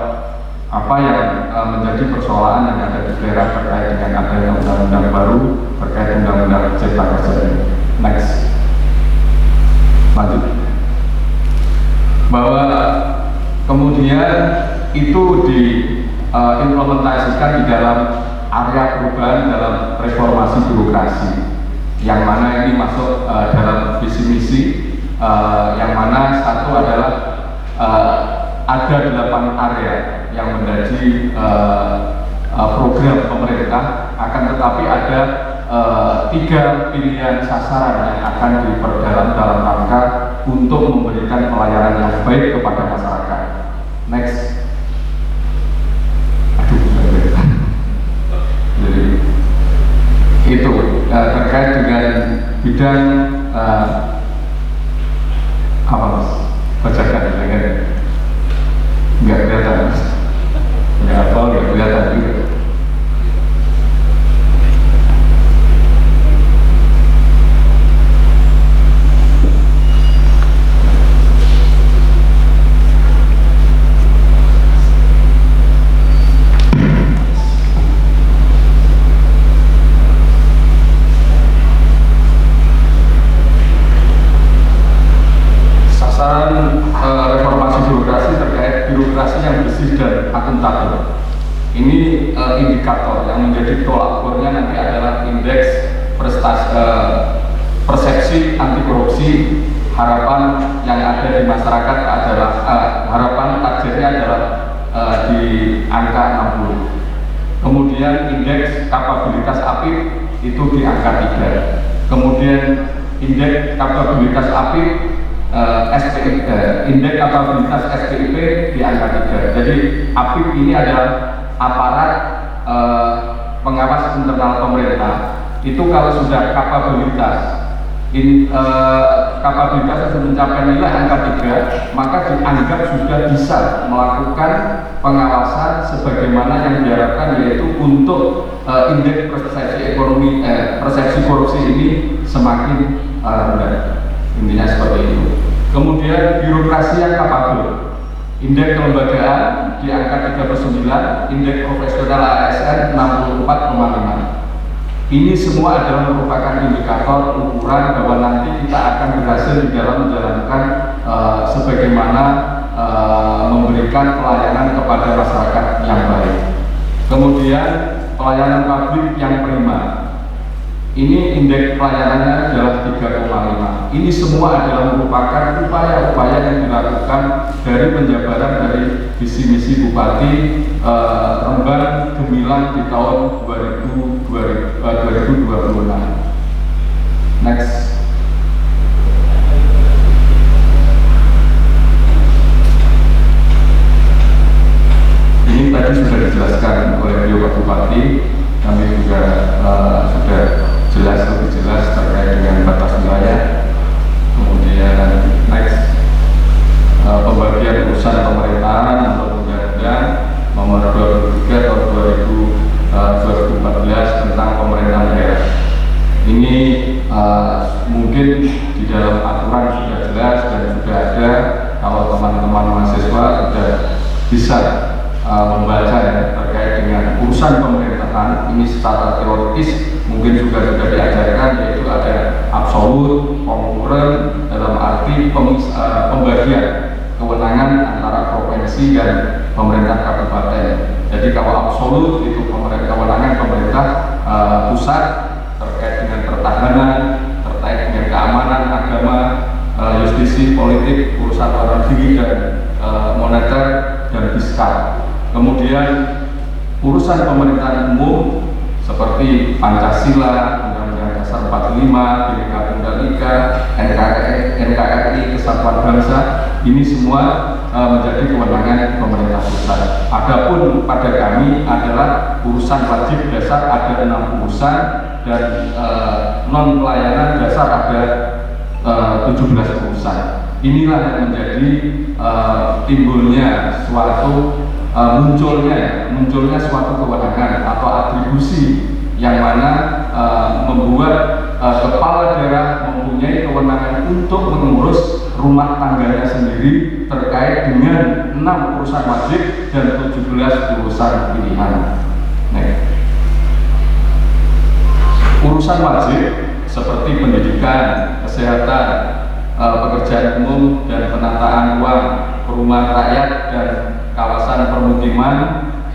apa yang menjadi persoalan yang ada di daerah terkait dengan adanya undang-undang baru terkait undang-undang cipta kerja ini. Next, lanjut. Bahwa kemudian itu diimplementasikan di dalam area perubahan dalam reformasi birokrasi, yang mana ini masuk dalam visi misi, yang mana satu adalah ada 8 area yang menjadi program pemerintah, akan tetapi ada 3 pilihan sasaran yang akan diperdalam dalam rangka untuk memberikan pelayanan yang baik kepada masyarakat. Next. Jadi itu terkait dengan bidang apa mas? Bacakan dengan nggak kelihatan, nggak kelihatan juga. Reformasi birokrasi terkait birokrasi yang bersih dan akuntabel. Ini indikator yang menjadi tolak ukurnya nanti adalah indeks persepsi anti korupsi. Harapan yang ada di masyarakat adalah harapan targetnya adalah di angka 60. Kemudian indeks kapabilitas APIP itu di angka 3. Kemudian indeks kapabilitas APIP SPIP, indeks kapabilitas SPIP di angka 3. Jadi APIP ini adalah aparat pengawas internal pemerintah. Itu kalau sudah kapabilitas kapabilitas sudah mencapai nilai angka 3, maka dianggap sudah bisa melakukan pengawasan sebagaimana yang diharapkan, yaitu untuk indeks persepsi ekonomi persepsi korupsi ini semakin rendah. Intinya seperti itu. Kemudian birokrasi yang kapabel, indeks kelembagaan di angka 39, indeks profesional ASN 64,5. Ini semua adalah merupakan indikator ukuran bahwa nanti kita akan berhasil di dalam menjalankan sebagaimana memberikan pelayanan kepada masyarakat yang baik. Kemudian pelayanan publik yang prima. Ini indeks pelayanannya adalah 3,5. Ini semua adalah merupakan upaya-upaya yang dilakukan dari penjabaran dari visi misi Bupati Rembang Gemilang di tahun 2026. Next. Ini tadi sudah dijelaskan oleh beliau Pak Bupati. Kami juga sudah lebih jelas terkait dengan batas wilayah. Kemudian next, pembagian urusan pemerintahan untuk undang-undang nomor 23 tahun 2014 tentang pemerintahan daerah. Ini mungkin di dalam aturan sudah jelas dan sudah ada. Kalau teman-teman mahasiswa sudah bisa membaca ya, terkait dengan urusan pemerintahan ini secara teoritis mungkin juga sudah diajarkan, yaitu ada absolut, konkuren dalam arti pembagian kewenangan antara provinsi dan pemerintah kabupaten. Jadi kalau absolut itu kewenangan pemerintah pusat terkait dengan pertahanan, terkait dengan keamanan, agama, justisi, politik, urusan luar negeri dan moneter dan fiskal. Kemudian urusan pemerintahan umum seperti Pancasila, Undang-Undang Dasar 45, Bhinneka Tunggal Ika, NKRI, Kesatuan Bangsa, ini semua menjadi kewenangan pemerintah pusat. Adapun pada kami adalah urusan wajib dasar ada 6 urusan dan non pelayanan dasar ada 17 urusan. Inilah yang menjadi timbulnya suatu munculnya suatu kewenangan atau atribusi yang mana membuat kepala daerah mempunyai kewenangan untuk mengurus rumah tangganya sendiri terkait dengan 6 urusan wajib dan 17 urusan pilihan. Nah, urusan wajib seperti pendidikan, kesehatan, pekerjaan umum dan penataan ruang, perumahan rakyat dan kawasan permukiman,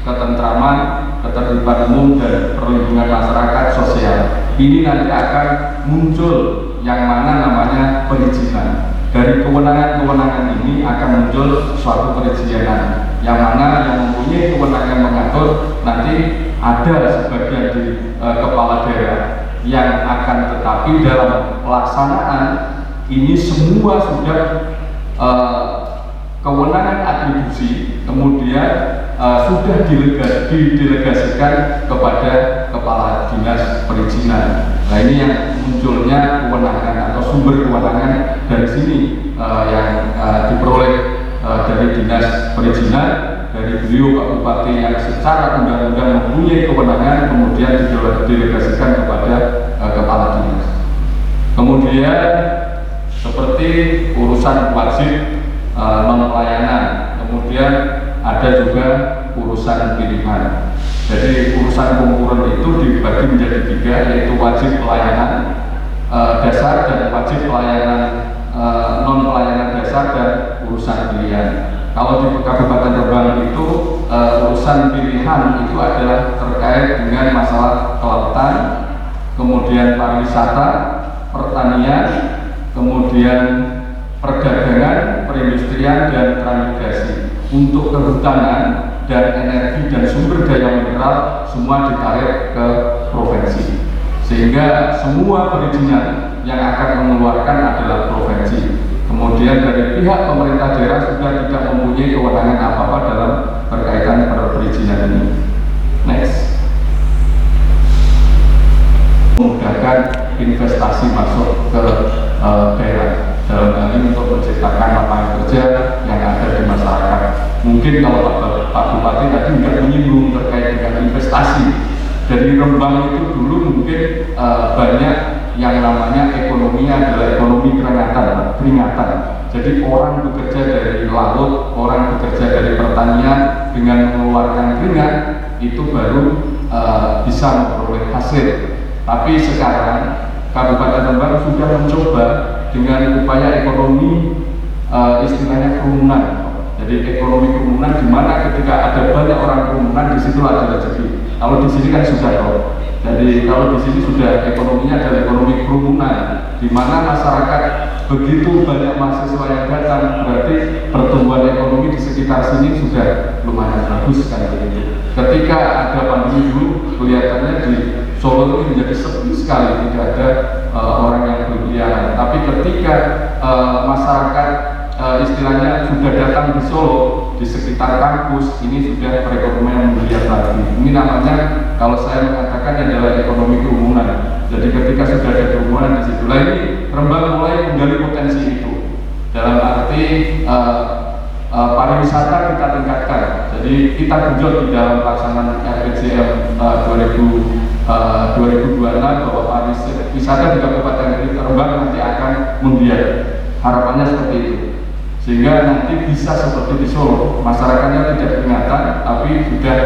ketentraman, ketertiban umum dan perlindungan masyarakat sosial. Ini nanti akan muncul yang mana namanya perizinan. Dari kewenangan-kewenangan ini akan muncul suatu perizinan yang mana yang mempunyai kewenangan mengatur nanti ada sebagian di kepala daerah yang akan, tetapi dalam pelaksanaan ini semua sudah kewenangan atribusi kemudian sudah didelegasikan kepada kepala dinas perizinan. Nah, ini yang munculnya kewenangan atau sumber kewenangan dari sini yang diperoleh dari dinas perizinan, dari beliau Pak Bupati yang secara undang-undang mempunyai kewenangan kemudian didelegasikan kepada kepala dinas. Kemudian seperti urusan wajib non pelayanan, kemudian ada juga urusan pilihan. Jadi urusan pengukuran itu dibagi menjadi 3, yaitu wajib pelayanan dasar dan wajib pelayanan non pelayanan dasar dan urusan pilihan. Kalau di Kabupaten Rembang itu urusan pilihan itu adalah terkait dengan masalah kelautan, kemudian pariwisata, pertanian, kemudian perdagangan, perindustrian dan transmigrasi. Untuk kehutanan dan energi dan sumber daya mineral semua ditarik ke provinsi, sehingga semua perizinan yang akan mengeluarkan adalah provinsi. Kemudian dari pihak pemerintah daerah sudah tidak mempunyai kewenangan apa-apa dalam berkaitan perizinan ini. Next, memudahkan investasi masuk ke daerah dalam hal ini untuk menciptakan lapangan kerja yang ada di masyarakat. Mungkin kalau Pak Bupati tadi tidak menyinggung terkait dengan investasi. Dari Rembang itu dulu mungkin banyak yang namanya ekonominya adalah ekonomi keringatan. Jadi orang bekerja dari laut, orang bekerja dari pertanian dengan mengeluarkan keringat itu baru bisa memperoleh hasil. Tapi sekarang Kabupaten Rembang sudah mencoba dengan upaya ekonomi istilahnya kerumunan. Jadi ekonomi kerumunan di mana ketika ada banyak orang kerumunan di situ ada rezeki. Kalau di sini kan sudah tahu. Jadi kalau di sini sudah ekonominya adalah ekonomi kerumunan, di mana masyarakat begitu banyak mahasiswa yang datang, berarti pertumbuhan ekonomi di sekitar sini sudah lumayan bagus kan begitu. Ketika ada pandemi dulu, kelihatannya di Solo ini menjadi sepi sekali, tidak ada orang yang berkeliaran. Tapi ketika masyarakat istilahnya sudah datang di Solo, di sekitar kampus, ini sudah perekonomian menggeliat lagi. Ini namanya, kalau saya mengatakan adalah ekonomi kerumunan. Jadi ketika sudah ada kerumunan di situ, lah ini Rembang mulai menggali potensi itu. Dalam arti pariwisata kita tingkatkan. Jadi kita genjot di dalam pelaksanaan RPJM 2026 bahwa pariwisata di Kabupaten Rembang nanti akan menggiat. Harapannya seperti itu. Sehingga nanti bisa seperti di Solo, masyarakatnya tidak keringatan tapi sudah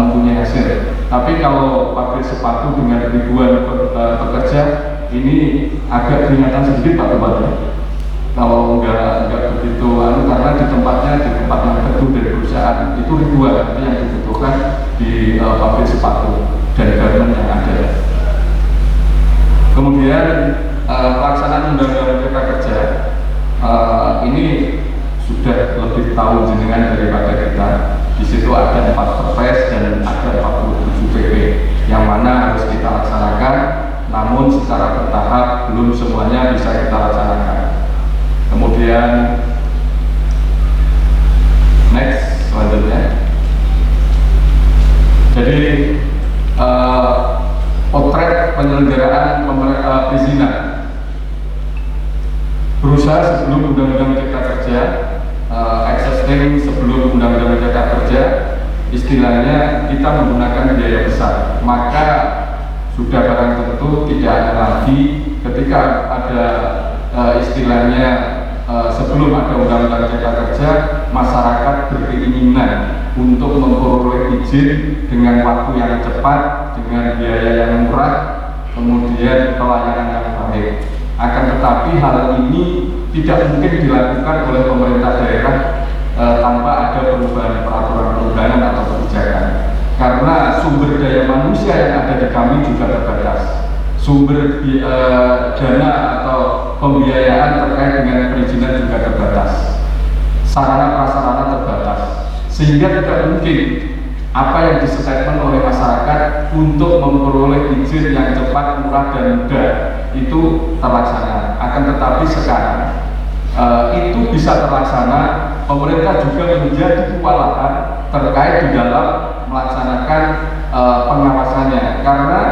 mempunyai hasil. Tapi kalau pabrik sepatu dengan ribuan pekerja ini agak keringatan sedikit Pak Bupati. Kalau enggak begitu karena di tempat yang teduh dari perusahaan itu ribuan yang dibutuhkan di pabrik sepatu dan garmen yang ada. Kemudian pelaksanaan undang-undang Cipta Kerja ini sudah lebih tahu jenengan daripada kita. Di situ ada 4 perpres dan ada 47 PP yang mana harus kita laksanakan. namun secara bertahap belum semuanya bisa kita laksanakan. Kemudian next selanjutnya. Jadi potret penyelenggaraan perizinan berusaha sebelum Undang-Undang Cipta Kerja, existing sebelum Undang-Undang Cipta Kerja, istilahnya kita menggunakan biaya besar, maka sudah barang tentu tidak ada lagi ketika ada istilahnya sebelum ada Undang-Undang Cipta Kerja, masyarakat berkeinginan untuk memperoleh izin dengan waktu yang cepat, dengan biaya yang murah, kemudian pelayanan yang baik. Akan tetapi hal ini tidak mungkin dilakukan oleh pemerintah daerah tanpa ada perubahan peraturan perundangan atau kebijakan, karena sumber daya manusia yang ada di kami juga terbatas, sumber dana atau pembiayaan terkait dengan perizinan juga terbatas, sarana prasarana terbatas, sehingga tidak mungkin apa yang distatement oleh masyarakat untuk memperoleh izin yang cepat, murah, dan mudah itu terlaksana. Akan tetapi sekarang itu bisa terlaksana, pemerintah juga menjadi kewalahan terkait di dalam melaksanakan pengawasannya, karena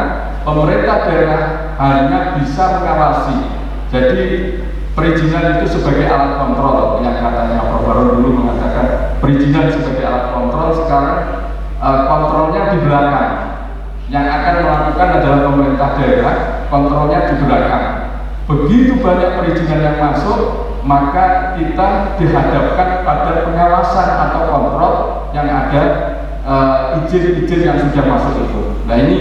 pemerintah daerah hanya bisa mengawasi. Jadi perizinan itu sebagai alat kontrol, yang katanya Prof. Baron dulu mengatakan perizinan sebagai alat kontrol, sekarang kontrolnya di belakang. Yang akan melakukan adalah pemerintah daerah, kontrolnya di belakang. Begitu banyak perizinan yang masuk, maka kita dihadapkan pada pengawasan atau kontrol yang ada izin-izin yang sudah masuk itu. Nah, ini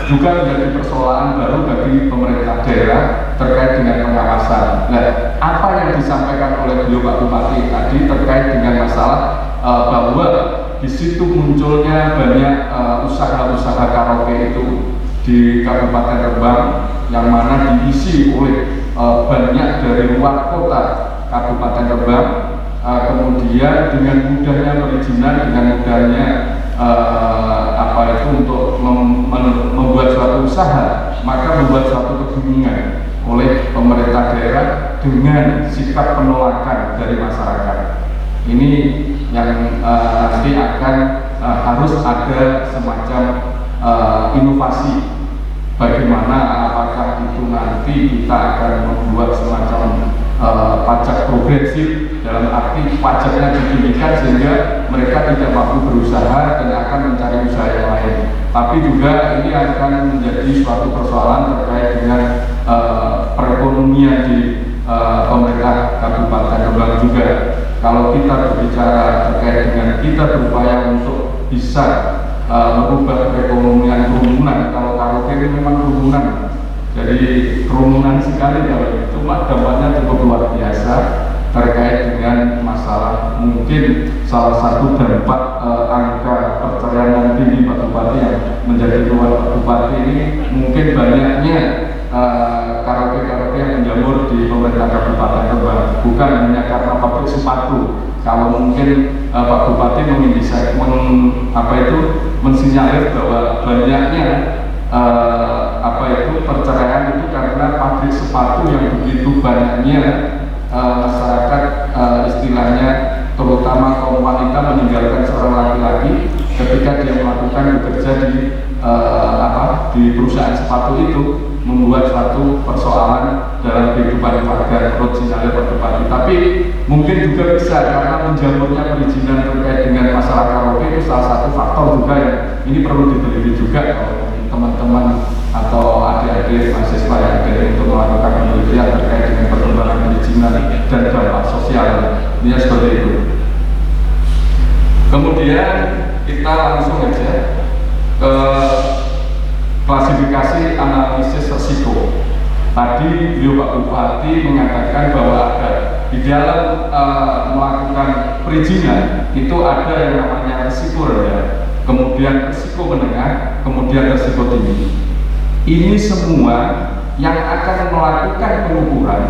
juga menjadi persoalan baru bagi pemerintah daerah terkait dengan pengawasan. Nah, apa yang disampaikan oleh beliau Pak Bupati tadi terkait dengan masalah bahwa di situ munculnya banyak usaha-usaha karaoke itu di Kabupaten Rembang, yang mana diisi oleh banyak dari luar kota Kabupaten Rembang. Kemudian dengan mudahnya perizinan, dengan mudahnya untuk membuat suatu usaha, maka membuat suatu kebingungan oleh pemerintah daerah dengan sikap penolakan dari masyarakat. Ini yang nanti akan harus ada semacam inovasi, bagaimana apakah itu nanti kita akan membuat semacam pajak progresif, dalam arti pajaknya ditinggikan sehingga mereka tidak mampu berusaha dan akan mencari usaha yang lain. Tapi juga ini akan menjadi suatu persoalan terkait dengan perekonomian di pemerintah Kabupaten Rembang juga. Kalau kita berbicara terkait dengan kita berupaya untuk bisa merubah perekonomian kerumunan, kalau karaoke ini memang kerumunan, jadi kerumunan sekali kalau itu, cuma dampaknya cukup luar biasa terkait dengan masalah mungkin salah satu dampak angka perceraian yang tinggi Pak Bupati yang menjadi keluhan Pak Bupati ini, mungkin banyaknya karaoke-karaoke yang menjamur di pemerintah Kabupaten Rembang, bukan hanya karena pabrik sepatu. Kalau mungkin Pak Bupati mensinyalir bahwa banyaknya perceraian itu karena pabrik sepatu yang begitu banyaknya masyarakat istilahnya terutama kaum wanita meninggalkan seorang laki-laki ketika dia melakukan bekerja di perusahaan sepatu itu, membuat suatu persoalan dalam kehidupan warga. Menurut sinyalir Pak Bupati. Tapi mungkin juga bisa karena menjamurnya perizinan terkait dengan masalah karaoke itu salah satu faktor juga yang ini perlu diteliti juga teman-teman atau adik-adik mahasiswa yang ada untuk melakukan penelitian terkait dengan perkembangan perizinan dan dampak sosial. Ini seperti itu. Kemudian kita langsung aja ke klasifikasi analisis risiko. Tadi beliau Pak Bupati mengatakan bahwa ada di dalam melakukan perizinan itu ada yang namanya risiko rendah, kemudian risiko menengah, kemudian risiko tinggi. Ini semua yang akan melakukan pengukuran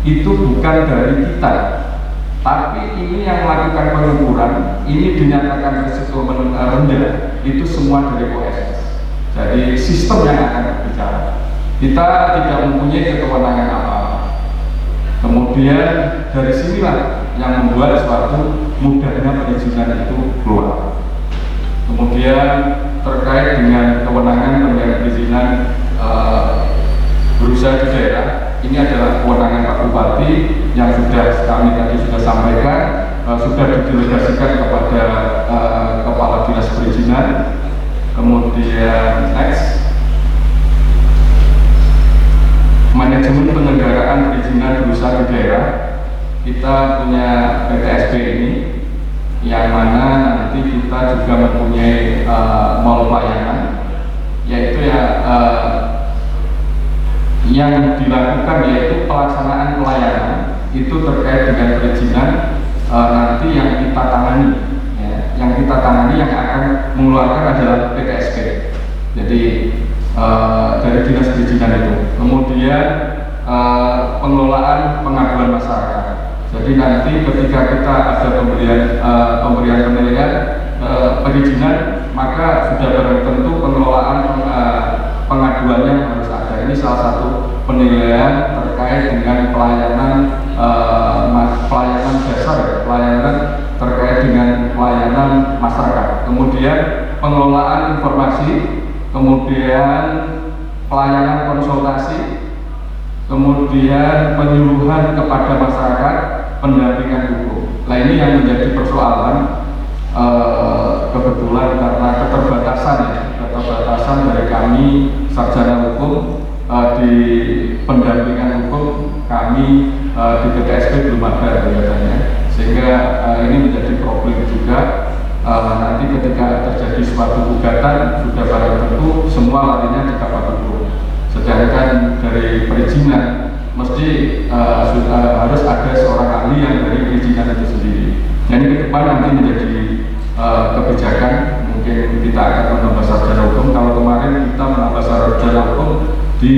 itu bukan dari kita, tapi ini yang melakukan pengukuran ini dinyatakan risiko rendah itu semua dari OSS. Jadi sistem yang akan berbicara. Kita tidak mempunyai kewenangan apa-apa. Kemudian dari sinilah yang membuat suatu mudahnya perizinan itu keluar. Kemudian terkait dengan kewenangan pemberian perizinan berusaha di daerah, ini adalah kewenangan Pak Bupati yang sudah kami tadi sudah sampaikan, sudah didelegasikan kepada Kepala Dinas Perizinan. Kemudian next, manajemen penyelenggaraan perizinan berusaha di daerah, kita punya PTSP ini, yang mana nanti kita juga mempunyai mall pelayanan, yaitu yang dilakukan yaitu pelaksanaan pelayanan itu terkait dengan perizinan nanti yang kita tangani, ya, yang akan mengeluarkan adalah PTSP. Jadi dari dinas perizinan itu. Kemudian pengelolaan pengaduan masyarakat. Jadi nanti ketika kita ada pemberian penilaian perizinan, maka sudah barang tentu pengelolaan pengaduannya harus ada. Ini salah satu penilaian terkait dengan pelayanan dasar, pelayanan terkait dengan pelayanan masyarakat. Kemudian pengelolaan informasi, kemudian pelayanan konsultasi, kemudian penyuluhan kepada masyarakat, pendampingan hukum. Nah, ini yang menjadi persoalan kebetulan karena keterbatasan dari kami sarjana hukum di pendampingan hukum kami di PTSP belum ada kelihatannya, sehingga ini menjadi problem juga. Nanti ketika terjadi suatu gugatan sudah barang tentu semua larinya di kapal hukum. Sedangkan dari perizinan mesti sudah harus ada seorang ahli yang dari perizinan itu sendiri. Jadi ke depan nanti menjadi kebijakan, mungkin kita akan menambah sarjana hukum. Kalau kemarin kita menambah sarjana hukum di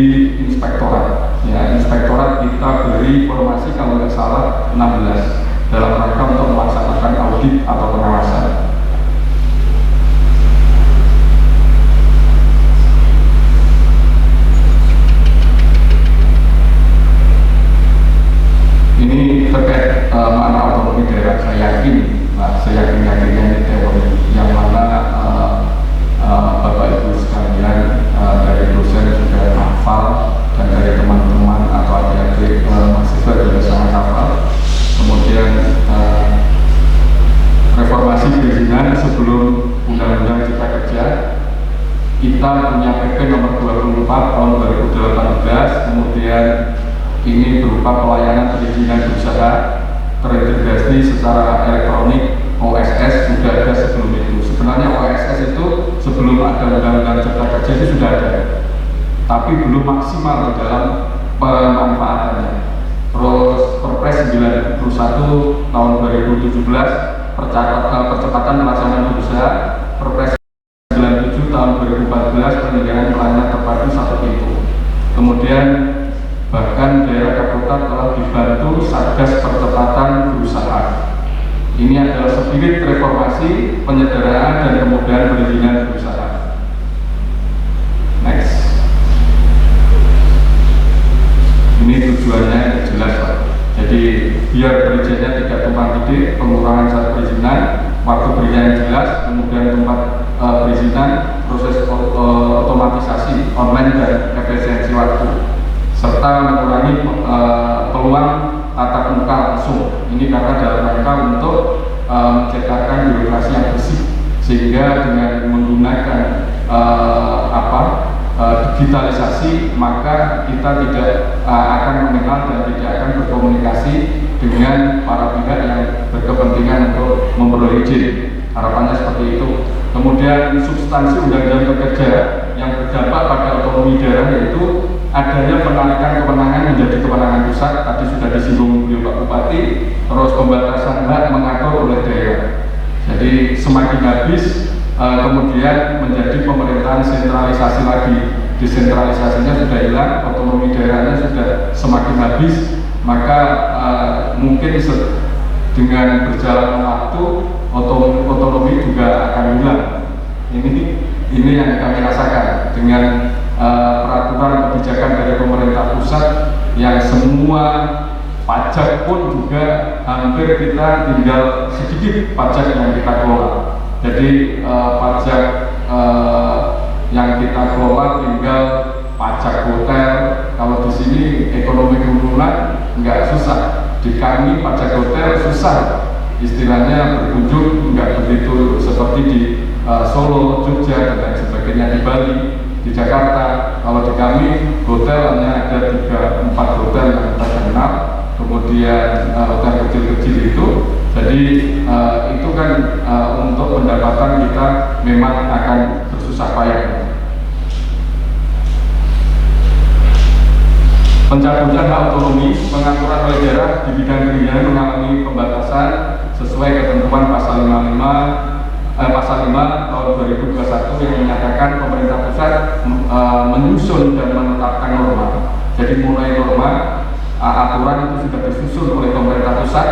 inspektorat, ya inspektorat kita beri formasi kalau tidak salah 16 dalam rangka untuk melaksanakan audit atau pengawasan. Ini terkait makna otonomi daerah, saya yakinnya ini teori yang mana Bapak Ibu sekalian dari dosen sudah hafal dan dari teman-teman atau adik-adik mahasiswa juga sangat hafal. Kemudian reformasi perizinan sebelum Undang-Undang Cipta Kerja, kita punya PP nomor 24 tahun 2018, kemudian ini berupa pelayanan perizinan berusaha terintegrasi secara elektronik OSS, sudah ada sebelum itu. Sebenarnya OSS itu sebelum ada Undang-Undang Cipta Kerja itu sudah ada, tapi belum maksimal dalam pemanfaatannya. Terus Perpres 91 tahun 2017 percepatan pelaksanaan berusaha, Perpres 97 tahun 2014 penyediaan pelayanan terpadu satu pintu. Kemudian bahkan daerah Kabupaten telah dibantu Satgas Percepatan Berusaha. Ini adalah spirit reformasi, penyederhanaan dan kemudahan perizinan berusaha. Next. Ini tujuannya jelas, Pak. Jadi biar perizinannya tidak tumpang tindih, pengurangan syarat perizinan, waktu perizinan jelas, kemudian tempat perizinan, proses otomatisasi online dan efisiensi waktu, serta mengurangi peluang tatap muka langsung. Ini karena dalam rangka untuk menciptakan birokrasi yang bersih, sehingga dengan menggunakan digitalisasi maka kita tidak akan mengenal dan tidak akan berkomunikasi dengan para pihak yang berkepentingan untuk memperoleh izin. Harapannya seperti itu. Kemudian substansi Undang-Undang Kerja yang berdampak pada otonomi daerah, yaitu adanya penarikan kewenangan menjadi kewenangan pusat, tadi sudah disinggung beliau Pak Bupati. Terus pembatasan hak mengatur oleh daerah, jadi semakin habis, kemudian menjadi pemerintahan sentralisasi lagi. Desentralisasinya sudah hilang, otonomi daerahnya sudah semakin habis, maka mungkin dengan berjalan waktu otonomi juga akan hilang. Ini yang kami rasakan dengan peraturan kebijakan dari pemerintah pusat yang semua pajak pun juga hampir kita tinggal sedikit pajak yang kita kelola. Jadi pajak yang kita kelola tinggal pajak hotel. Kalau di sini ekonomi keunggulan nggak susah, di kami pajak hotel susah, istilahnya berkunjung nggak begitu seperti di Solo, Jogja dan lain sebagainya, di Bali, di Jakarta. Kalau di kami hotel hanya ada 3-4 hotel yang kita kenal, kemudian hotel kecil-kecil itu. Jadi itu kan untuk pendapatan kita memang akan bersusah payah. Pencabutan hak otonomi pengaturan oleh daerah di bidang perizinan mengalami pembatasan sesuai ketentuan pasal 5 tahun 2021 yang menyatakan pemerintah pusat menyusun dan menetapkan norma. Jadi mulai norma aturan itu sudah disusun oleh pemerintah pusat,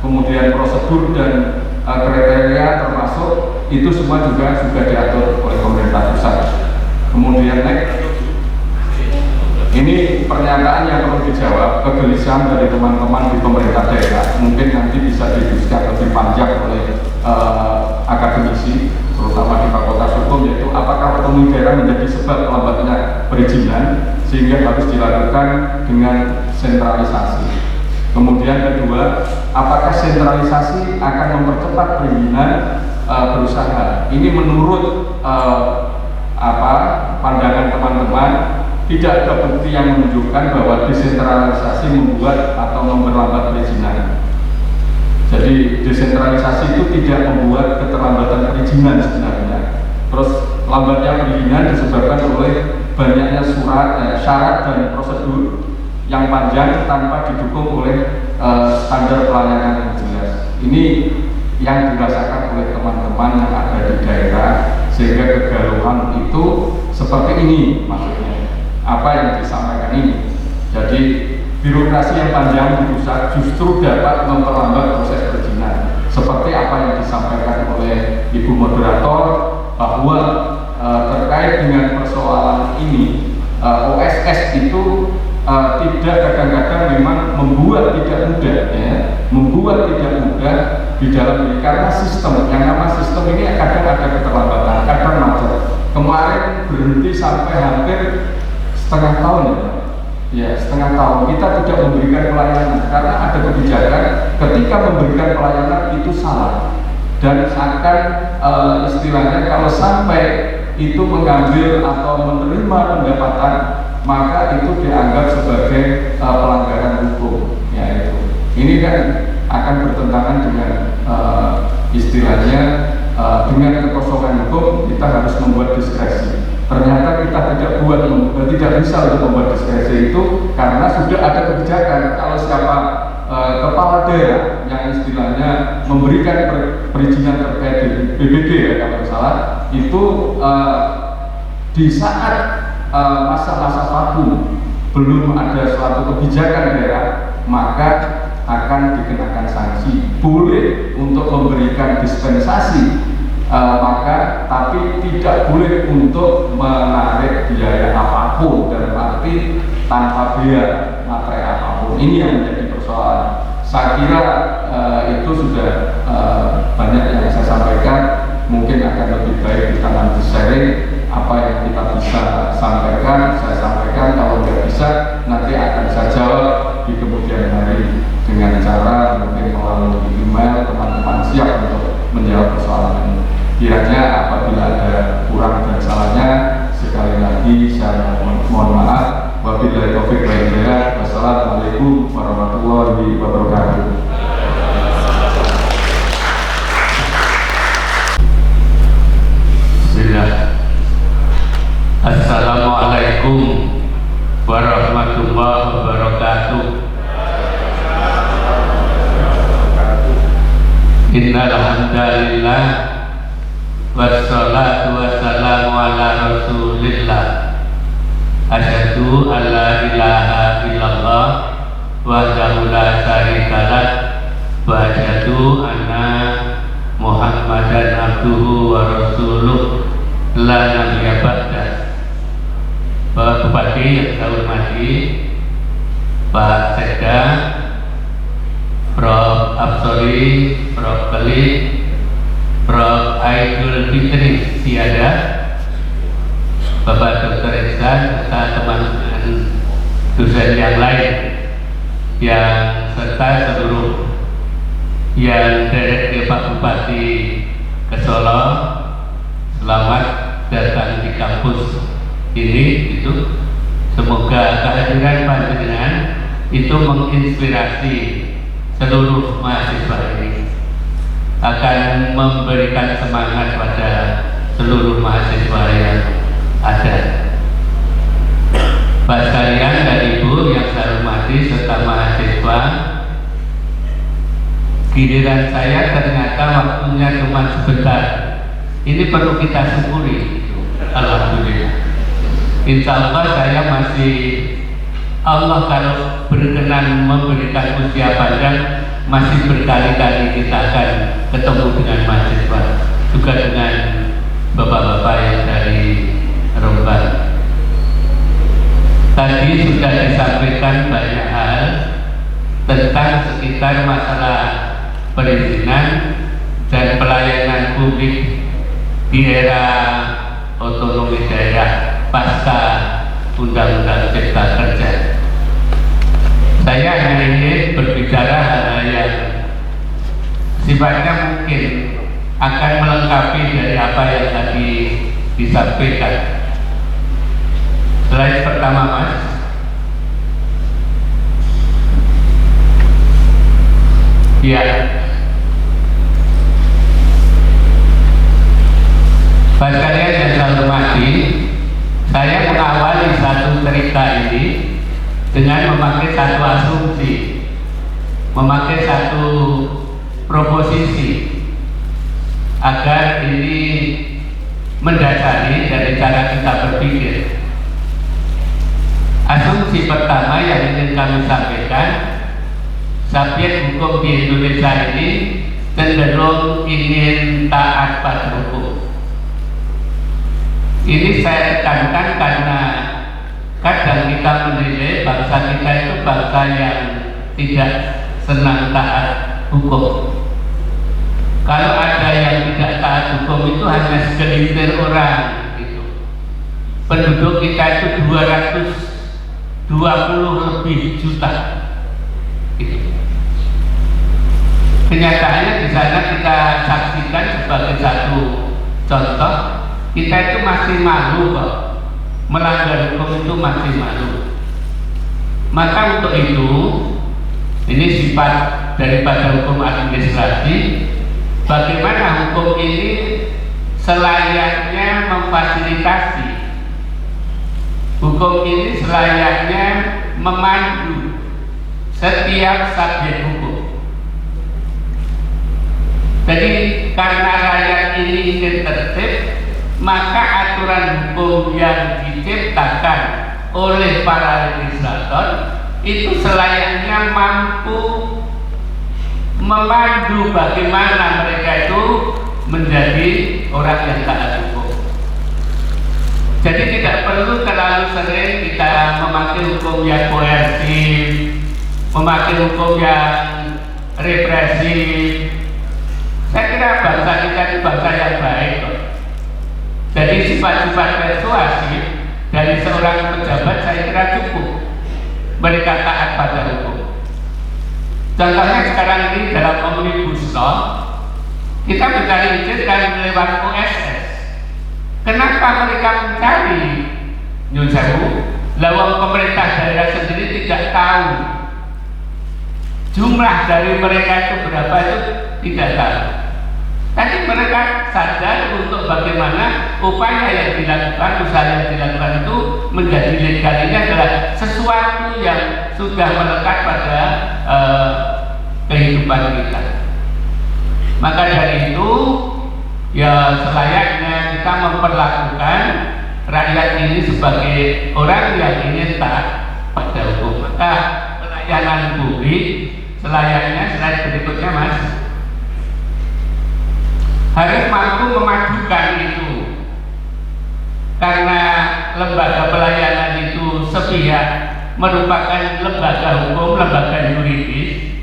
kemudian prosedur dan kriteria termasuk itu semua juga sudah diatur oleh pemerintah pusat. Kemudian ini pernyataan yang perlu dijawab, kegelisahan dari teman-teman di pemerintah daerah. Mungkin nanti bisa didiskusikan lebih panjang oleh akademisi, terutama di Fakultas Hukum, yaitu apakah otonomi daerah menjadi sebab lambatnya perizinan sehingga harus dilakukan dengan sentralisasi. Kemudian kedua, apakah sentralisasi akan mempercepat perizinan berusaha? Ini menurut pandangan teman-teman, tidak ada bukti yang menunjukkan bahwa desentralisasi membuat atau memperlambat perizinan. Jadi desentralisasi itu tidak membuat keterlambatan perizinan sebenarnya. Terus lambatnya perizinan disebabkan oleh banyaknya syarat dan prosedur yang panjang tanpa didukung oleh standar pelayanan yang jelas. Ini yang dirasakan oleh teman-teman yang ada di daerah, sehingga kegalauan itu seperti ini maksudnya. Apa yang disampaikan ini. Jadi birokrasi yang panjang di pusat justru dapat memperlambat proses perizinan. Seperti apa yang disampaikan oleh Ibu Moderator bahwa terkait dengan persoalan ini, OSS itu tidak kadang-kadang memang membuat tidak mudah, di dalam ini karena sistem yang nama sistem ini kadang ada keterlambatan, kadang macet. Kemarin berhenti sampai hampir setengah tahun setengah tahun kita tidak memberikan pelayanan karena ada kebijakan ketika memberikan pelayanan itu salah dan akan istilahnya kalau sampai itu mengambil atau menerima pendapatan maka itu dianggap sebagai pelanggaran hukum. Ya itu. Ini kan akan bertentangan dengan istilahnya dengan kekosongan hukum. Kita harus membuat diskresi. Ternyata kita tidak bisa untuk membuat diskresi itu karena sudah ada kebijakan. Kalau siapa kepala daerah yang istilahnya memberikan perizinan terkait BBD ya kalau salah itu di saat masa-masa vakum belum ada suatu kebijakan daerah maka akan dikenakan sanksi. Boleh untuk memberikan dispensasi maka tapi tidak boleh untuk menarik biaya apapun dalam arti tanpa biaya materi apapun. Ini yang menjadi persoalan. Saya kira itu sudah banyak yang saya sampaikan. Mungkin akan lebih baik kita nanti sharing apa yang kita bisa sampaikan. Saya sampaikan, kalau tidak bisa nanti akan saya jawab di kemudian hari dengan cara mungkin melalui email. Teman-teman siap untuk menjawab persoalan ini. Kiranya apabila ada kurang dan salahnya sekali lagi saya mohon maaf. Wabillahi taufiq wal hidayah. Wassalamualaikum warahmatullahi wabarakatuh. Bismillah. Assalamualaikum warahmatullahi wabarakatuh. Innal hamdalillah wassalatu wassalamu ala rasulillah. Asyhadu an la ilaha illallah wahdahu la syarika lah wa asyhadu anna Muhammadan abduhu wa rasuluh la nabiyya ba'dah. Bapak Bupati yang saya hormati, Pak Sekda, Prof. Absori, Prof. Khalid, Prof. Aidul Fitri Siada, Bapak Dr. Ihsan, serta teman-teman dosen yang lain, yang serta seluruh yang dari Pak Bupati ke Solo, selamat datang di kampus ini. Itu semoga kehadiran panjenengan itu menginspirasi seluruh mahasiswa ini, akan memberikan semangat pada seluruh mahasiswa yang ada. Pak sekalian dan Ibu yang saya hormati serta mahasiswa, giliran saya ternyata waktunya cuma sebentar. Ini perlu kita syukuri. Alhamdulillah. Insya Allah saya masih, Allah kalau berkenan memberikan usia panjang, masih berkali-kali kita akan ketemu dengan mahasiswa, juga dengan bapak-bapak yang dari Rombang. Tadi sudah disampaikan banyak hal tentang sekitar masalah perizinan dan pelayanan publik di era otonomi daerah pasca Undang-Undang Cipta Kerja. Saya hanya ingin berbicara hal-hal yang sifatnya mungkin akan melengkapi dari apa yang tadi disampaikan. Slide pertama, Mas. Ya. Pak sekalian yang saya hormati, saya mengawali satu cerita ini dengan memakai satu asumsi, memakai satu proposisi agar ini mendasari dari cara kita berpikir. Asumsi pertama yang ingin kami sampaikan, subjek hukum di Indonesia ini cenderung ingin taat pada hukum. Ini saya tekankan karena kadang kita menilai bangsa kita itu bangsa yang tidak senang taat hukum. Kalau ada yang tidak taat hukum itu hanya segelintir orang gitu. Penduduk kita itu 220 lebih juta gitu. Kenyataannya di sana kita saksikan sebagai satu contoh, kita itu masih malu kok, melanggar hukum itu masih malu. Maka untuk itu, ini sifat daripada hukum administrasi, bagaimana hukum ini selayaknya memfasilitasi, hukum ini selayaknya memandu setiap subjek hukum. Jadi karena rakyat ini ingin tertib, maka aturan hukum yang diciptakan oleh para legislator itu selayaknya mampu memandu bagaimana mereka itu menjadi orang yang taat hukum. Jadi tidak perlu terlalu sering kita memakai hukum yang koersif, memakai hukum yang represif. Saya kira bangsa kita itu bangsa yang baik kok. Jadi sifat-sifat persuasif dari seorang pejabat saya kira cukup, mereka taat pada hukum. Contohnya sekarang ini dalam Omnibus Law kita mencari izin kan lewat OSS. Kenapa mereka mencari Nyun Sewu? Lawang pemerintah daerah sendiri tidak tahu jumlah dari mereka itu berapa, itu tidak tahu. Tapi mereka sadar untuk bagaimana upaya yang dilakukan, usaha yang dilakukan itu menjadi legal. Ini adalah sesuatu yang sudah melekat pada kehidupan kita. Maka dari itu, ya selayaknya kita memperlakukan rakyat ini sebagai orang yang ingin taat pada hukum. Maka pelayanan publik selayaknya, slide berikutnya Mas, harus mampu memadukan itu, karena lembaga pelayanan sepihak merupakan lembaga hukum, lembaga yuridis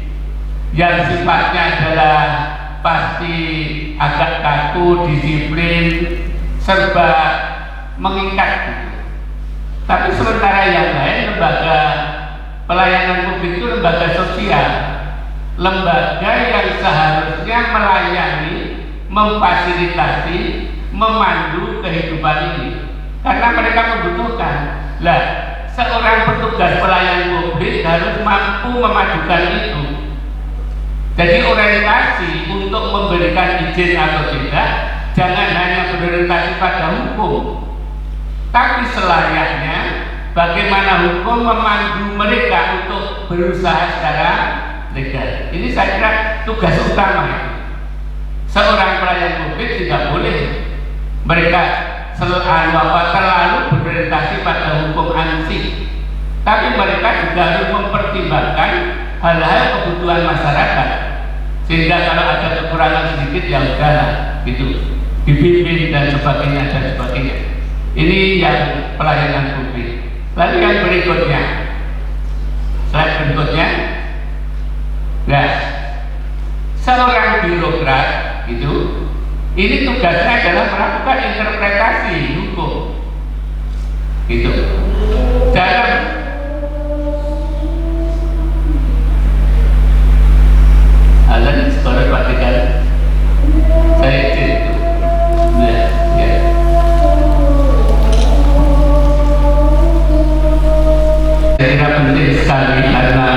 yang sifatnya adalah pasti agak kaku, disiplin, serba mengikat. Tapi sementara yang lain, lembaga pelayanan publik itu lembaga sosial, lembaga yang seharusnya melayani, memfasilitasi, memandu kehidupan ini, karena mereka membutuhkan. Lah, seorang petugas pelayanan publik harus mampu memadukan itu. Jadi orientasi untuk memberikan izin atau tidak jangan hanya berorientasi pada hukum, tapi selayaknya bagaimana hukum memandu mereka untuk berusaha secara legal. Ini saya kira tugas utama. Seorang pelayan publik tidak boleh mereka terlalu berorientasi pada hukum ansih, tapi mereka juga harus mempertimbangkan hal-hal kebutuhan masyarakat, sehingga kalau ada kekurangan sedikit ya udahlah gitu, dibimbing dan sebagainya dan sebagainya. Ini yang pelayanan publik. Lalu yang berikutnya, slide berikutnya, nah, seorang birokrat itu, ini tugasnya adalah melakukan interpretasi hukum, gitu. Dalam alan sekolah praktikal saya itu, ya. Saya kira penting sekali karena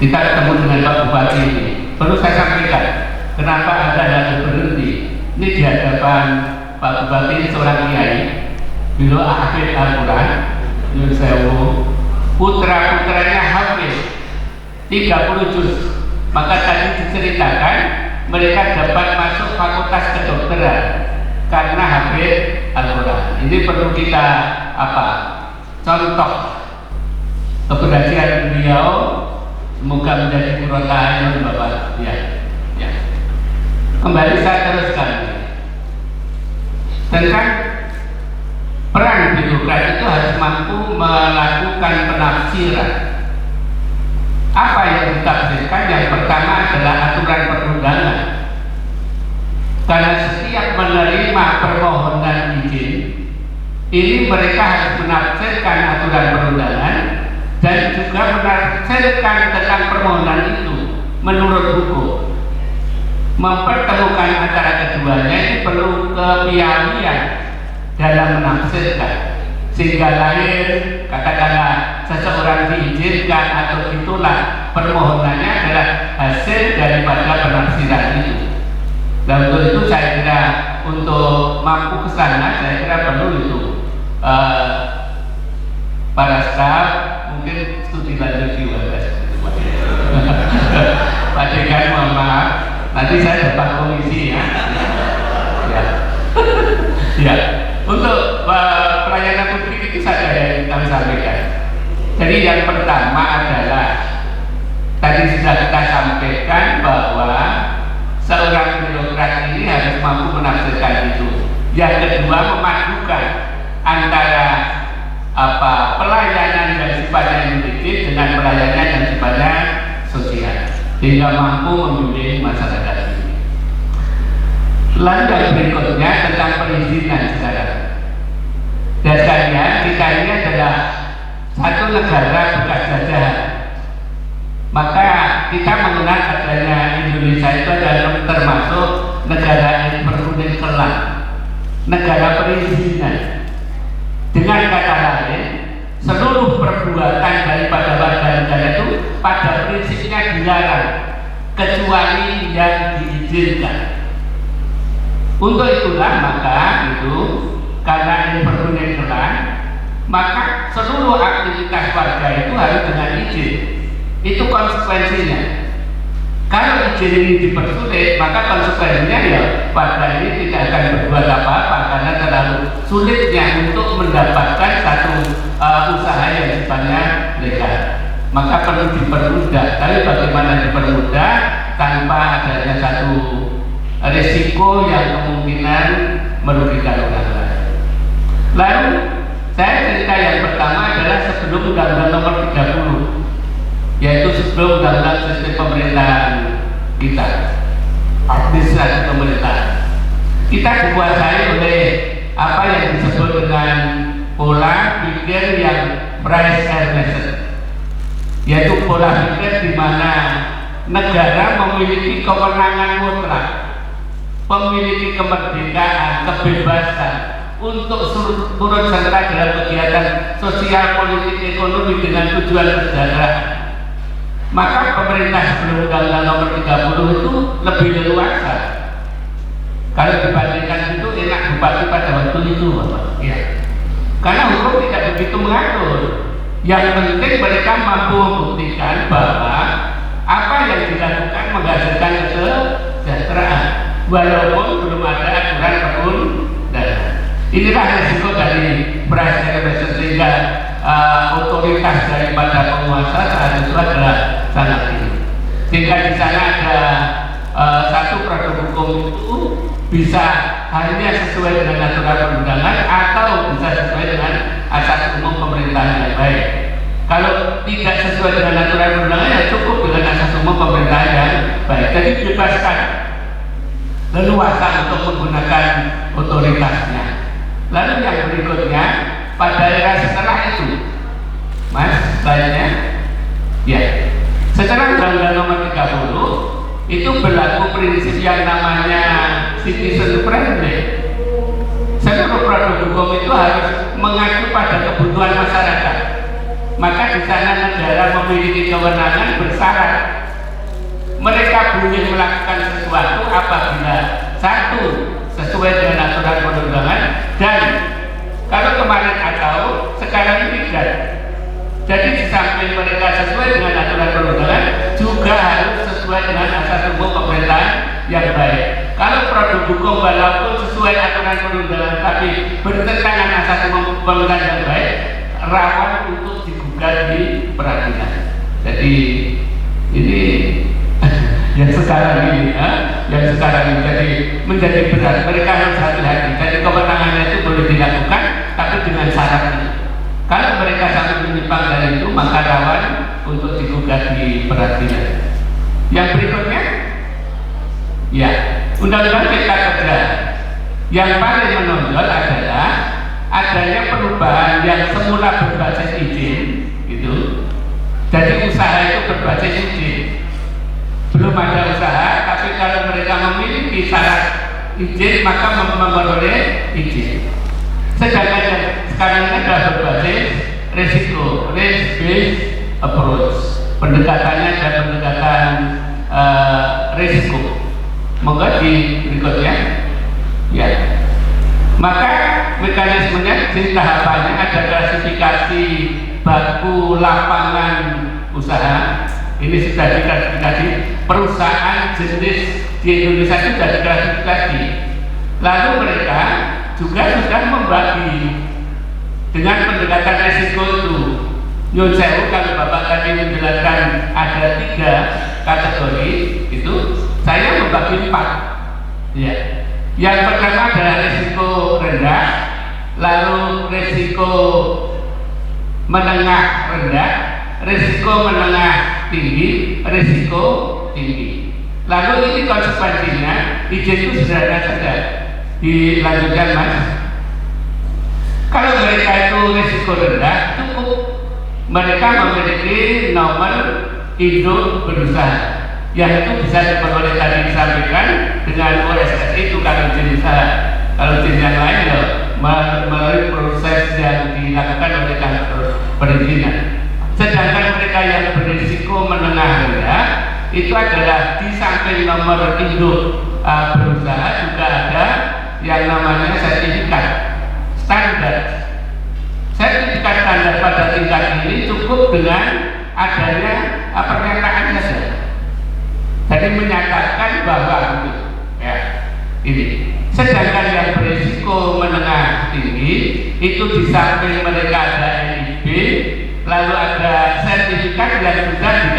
kita ketemu dengan Pak Bupati ini. Perlu saya sampaikan kenapa Anda harus berhenti. Ini di hadapan Pak Bupati, ini seorang kiai, beliau hafid Al-Quran, Yun Sewu, putra-putranya hafid 30 juz. Maka tadi diceritakan mereka dapat masuk fakultas kedokteran karena hafid Al-Quran. Ini perlu kita contoh keberhasilan beliau. Semoga menjadi kurota ayun Bapak. Ya. Kembali saya teruskan tentang peran birokrat itu harus mampu melakukan penafsiran. Apa yang ditafsirkan? Yang pertama adalah aturan perundangan. Karena setiap menerima permohonan izin, ini mereka harus menafsirkan aturan perundangan dan juga menafsirkan tentang permohonan itu menurut hukum. Mempertemukan antara keduanya ini perlu kepiawaian dalam menafsirkan, sehingga lahir katakanlah seseorang diizinkan atau ditolak permohonannya adalah hasil daripada penafsiran itu. Dan untuk itu saya kira untuk mampu ke sana saya kira perlu itu para staf mungkin studi lanjut di UMS. Pak Dekan mohon maaf, nanti saya dapat komisi ya. Ya. Untuk pelayanan publik itu saja yang kami sampaikan. Jadi yang pertama adalah tadi sudah kita sampaikan bahwa seorang birokrat ini harus mampu menafsirkan itu. Yang kedua, memadukan antara pelayanan yang sifatnya yuridis dengan pelayanan yang sifatnya sosial, sehingga mampu membimbing masyarakat ini. Lalu yang berikutnya tentang perizinan sekarang. Dan sekalian, kita ini adalah satu negara bekas jajahan. Maka kita mengenal adanya Indonesia itu adalah termasuk negara yang berkuning kelam, negara perizinan. Dengan kata lain, seluruh perbuatan daripada warga negara itu pada prinsipnya dilarang kecuali yang diizinkan. Untuk itulah maka karena ini berkuning kelam, maka seluruh aktivitas warga itu harus dengan izin. Itu konsekuensinya. Kalau izin ini dipersulit, maka konsekuensinya ya warga ini tidak akan berbuat apa-apa karena terlalu sulitnya untuk mendapatkan satu usaha yang sifatnya legal. Maka perlu dipermudah. Tapi bagaimana dipermudah tanpa adanya satu risiko yang kemungkinan merugikan orang lain. Lalu Saya cerita yang pertama adalah sebelum Undang-Undang Nomor 30, yaitu sebelum Undang-Undang Sistem Pemerintahan kita, administrasi pemerintahan. Kita dikuasai oleh apa yang disebut dengan pola pikir yang Bryce-Ernest, yaitu pola pikir di mana negara memiliki kewenangan mutlak, memiliki kemerdekaan, kebebasan untuk turut serta dalam kegiatan sosial, politik, ekonomi dengan tujuan kesejahteraan. Maka pemerintah sebelum Undang-Undang Nomor 30 itu lebih leluasa. Kalau dibandingkan itu enak bupati pada waktu itu, Bapak. Ya. Karena hukum tidak begitu mengatur. Yang penting mereka mampu membuktikan bahwa apa yang dilakukan menghasilkan kesejahteraan, walaupun belum ada aturan perundangan. Inilah risiko dari Bryce-Ernest, sehingga otoritas daripada penguasa saat itu adalah sangat tinggi. Sehingga di sana ada satu produk hukum itu bisa hanya sesuai dengan aturan perundangan atau bisa sesuai dengan asas umum pemerintahan yang baik. Kalau tidak sesuai dengan aturan perundangan, ya cukup dengan asas umum pemerintahan yang baik. Jadi bebaskan leluasa untuk menggunakan otoritasnya. Lalu yang berikutnya, pada era setelah itu, Mas, slide-nya, ya, setelah Undang-Undang Nomor 30 itu berlaku prinsip yang namanya citizen friendly. Seluruh produk hukum itu harus mengacu pada kebutuhan masyarakat. Maka di sana negara memiliki kewenangan bersyarat. Mereka boleh melakukan sesuatu apabila satu, sesuai dengan aturan perundangan, dan kalau kemarin atau sekarang tidak. Jadi di samping mereka sesuai dengan aturan perundangan, juga harus sesuai dengan asas umum pemerintahan yang baik. Kalau produk hukum walaupun sesuai aturan perundangan tapi bertentangan asas umum pemerintahan yang baik, rawan untuk digugat di peradilan. Jadi ini yang sekarang ini, jadi menjadi berat. Mereka harus hati-hati. Jadi kewenangannya itu boleh dilakukan, tapi dengan syarat ini. Kalau mereka sampai menyimpang dari itu, maka rawan untuk digugat di peradilan. Yang berikutnya, ya, Undang-Undang Cipta Kerja. Yang paling menonjol adalah adanya perubahan yang semula berbasis izin, gitu. Jadi usaha itu berbasis izin. Belum ada usaha, tapi kalau mereka memiliki syarat izin maka memperoleh izin. Sedangkan yang sekarang ini adalah berbasis risiko, risk-based approach. Pendekatannya adalah pendekatan risiko. Moga di berikutnya, ya. Maka mekanismenya di tahapannya ada klasifikasi baku lapangan usaha. Ini sudah diklasifikasi, perusahaan jenis di Indonesia itu sudah diklasifikasi. Lalu mereka juga sudah membagi dengan pendekatan risiko itu. Nyun sewu, kalau Bapak tadi menjelaskan ada 3 kategori, itu saya membagi 4. Ya. Yang pertama adalah risiko rendah, lalu risiko menengah rendah, risiko menengah tinggi, risiko tinggi. Lalu ini konsekuensinya, izin itu sederhana saja. Dilanjutkan, Mas. Kalau mereka itu risiko rendah, cukup mereka memiliki nomor induk berusaha, yang itu bisa diperoleh tadi disampaikan dengan OSSI, tukang izin usaha. Kalau izin yang lain ya melalui proses yang dilakukan oleh kantor perizinan. Sedangkan mereka yang berisiko menengah rendah itu adalah di samping nomor induk berusaha juga ada yang namanya sertifikat standar. Sertifikat standar pada tingkat ini cukup dengan adanya pernyataan saja. Jadi menyatakan bahwa ya ini. Sedangkan yang berisiko menengah tinggi itu di samping mereka ada NIB, lalu ada sertifikat yang sudah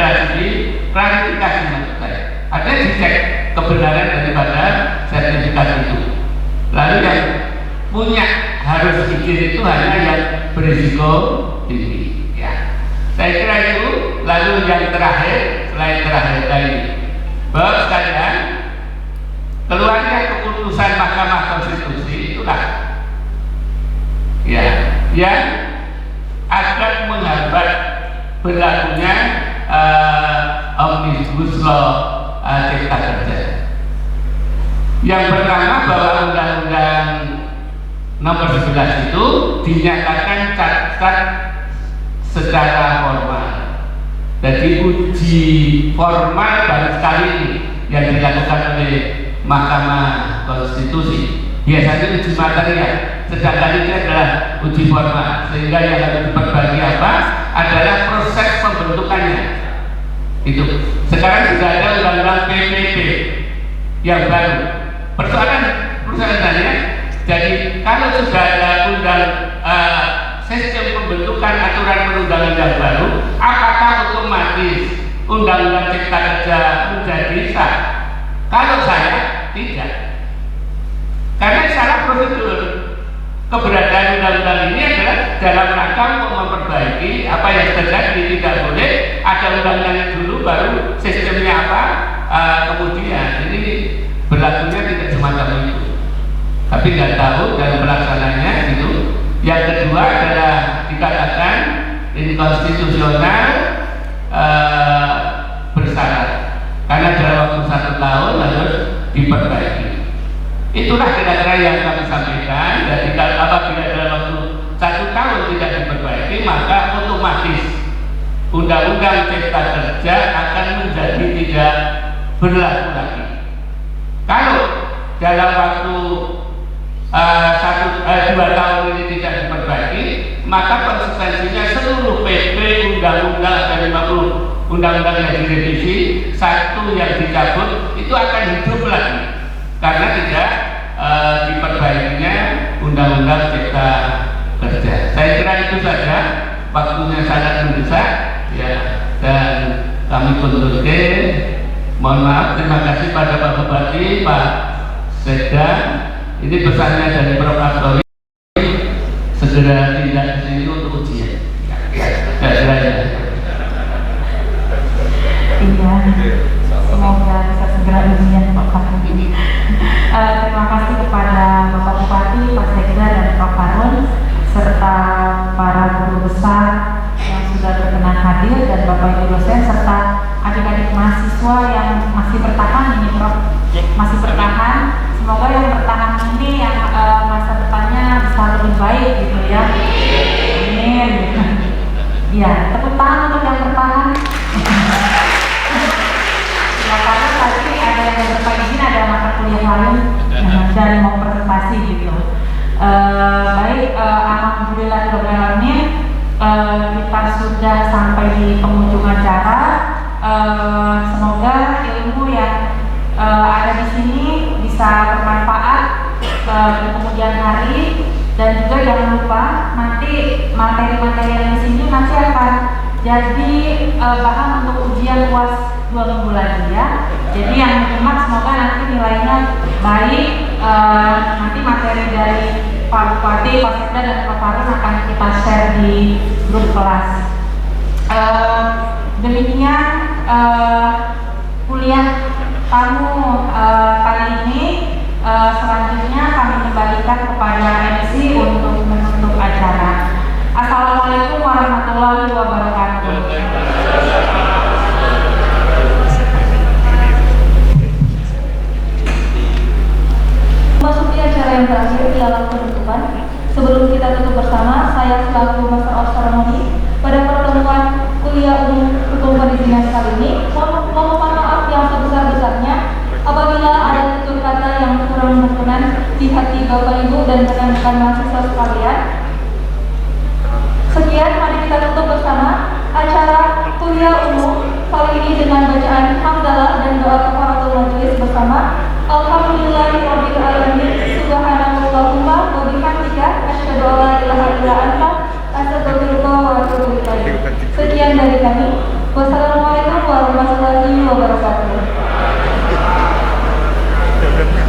klarifikasi maksud saya. Ada dicek kebenaran daripada sertifikat itu. Lalu yang punya harus izin itu hanya yang berisiko tinggi. Ya, saya kira itu. Lalu yang terakhir, selain terakhir tadi, bahwa sekalian keluarnya keputusan Mahkamah Konstitusi itulah ya yang akan menghambat berlakunya Omnibus Law Cipta Kerja. Yang pertama, bahwa Undang-Undang Nomor 11 itu dinyatakan cacat secara formal. Jadi uji formal baru sekali ini yang dilakukan oleh Mahkamah Konstitusi. Biasanya uji material, sedangkan ini adalah uji formal. Sehingga yang harus diperbaiki apa? Adalah proses pembentukannya. Itu. Sekarang sudah ada Undang-Undang PPP yang baru. Persoalannya, jadi kalau sudah ada sistem pembentukan aturan perundangan yang baru, apakah otomatis Undang-Undang Cipta Kerja menjadi sah? Kalau saya tidak, karena secara prosedur keberadaan undang-undang ini adalah dalam rangka untuk memperbaiki apa yang terjadi. Tidak boleh ada undang-undang dulu baru sistemnya apa kemudian ini berlakunya tidak semacam itu. Tapi nggak tahu dalam pelaksananya gitu. Yang kedua adalah dikatakan inkonstitusional bersyarat karena dalam waktu 1 tahun harus diperbaiki. Itulah kira-kira yang kami sampaikan. Jadi apabila dalam waktu 1 tahun tidak diperbaiki, maka otomatis Undang-Undang Cipta Kerja akan menjadi tidak berlaku lagi. Kalau dalam waktu 2 tahun ini tidak diperbaiki, maka konsekuensinya seluruh PP, undang-undang ada 50 undang-undang yang direvisi, 1 yang dicabut itu akan hidup lagi karena tidak diperbaikinya Undang-Undang Cipta Kerja. Saya kira itu saja, waktunya sangat mendesak ya, dan kami konturkan. Mohon maaf, terima kasih pada Pak Bupati, Pak Sekda. Ini pesannya dari Prof. Astori, segera tidak ke sini untuk ujian. Iya, semoga bisa segera ujian Pak Bupati. Terima kasih kepada Bapak Bupati, Pak Sekda, dan Prof. Harun, serta para guru besar yang sudah berkenan hadir, dan Bapak Ibu dosen, serta adik-adik mahasiswa yang masih bertahan ini, Prof. Masih bertahan. Semoga yang bertahan ini yang masa depannya bisa lebih baik gitu ya. Amin. Ya, tepuk tangan untuk yang bertahan. Ya, karena tadi ada yang berpagi ada mata kuliah lain dan mau presentasi gitu. Baik, alhamdulillahirobbilalamin, kita sudah sampai di penghujung acara. Semoga ilmu yang ada di sini bisa bermanfaat di kemudian hari, dan juga jangan lupa nanti materi-materi yang di sini nanti akan jadi bahan untuk ujian UAS 2 minggu lagi ya. Jadi yang menyimak semoga nanti nilainya baik. Nanti materi dari Pak Bupati, Pak Sekda, dan Pak Harun akan kita share di grup kelas. Demikian kuliah tamu kali ini. Selanjutnya kami kembalikan kepada MC untuk menutup acara. Assalamualaikum warahmatullahi wabarakatuh. Memasuki acara yang terakhir ialah penutupan. Sebelum kita tutup bersama, saya selaku Master of Ceremony pada pertemuan kuliah umum hukum perizinan kali ini mohon maaf yang sebesar-besarnya apabila ada tutur kata yang kurang berkenan di hati Bapak Ibu dan rekan-rekan mahasiswa sekalian. Sekian, mari kita tutup bersama acara kuliah umum kali ini dengan bacaan hamdalah dan doa kafaratul majelis bersama Alhamdulillah.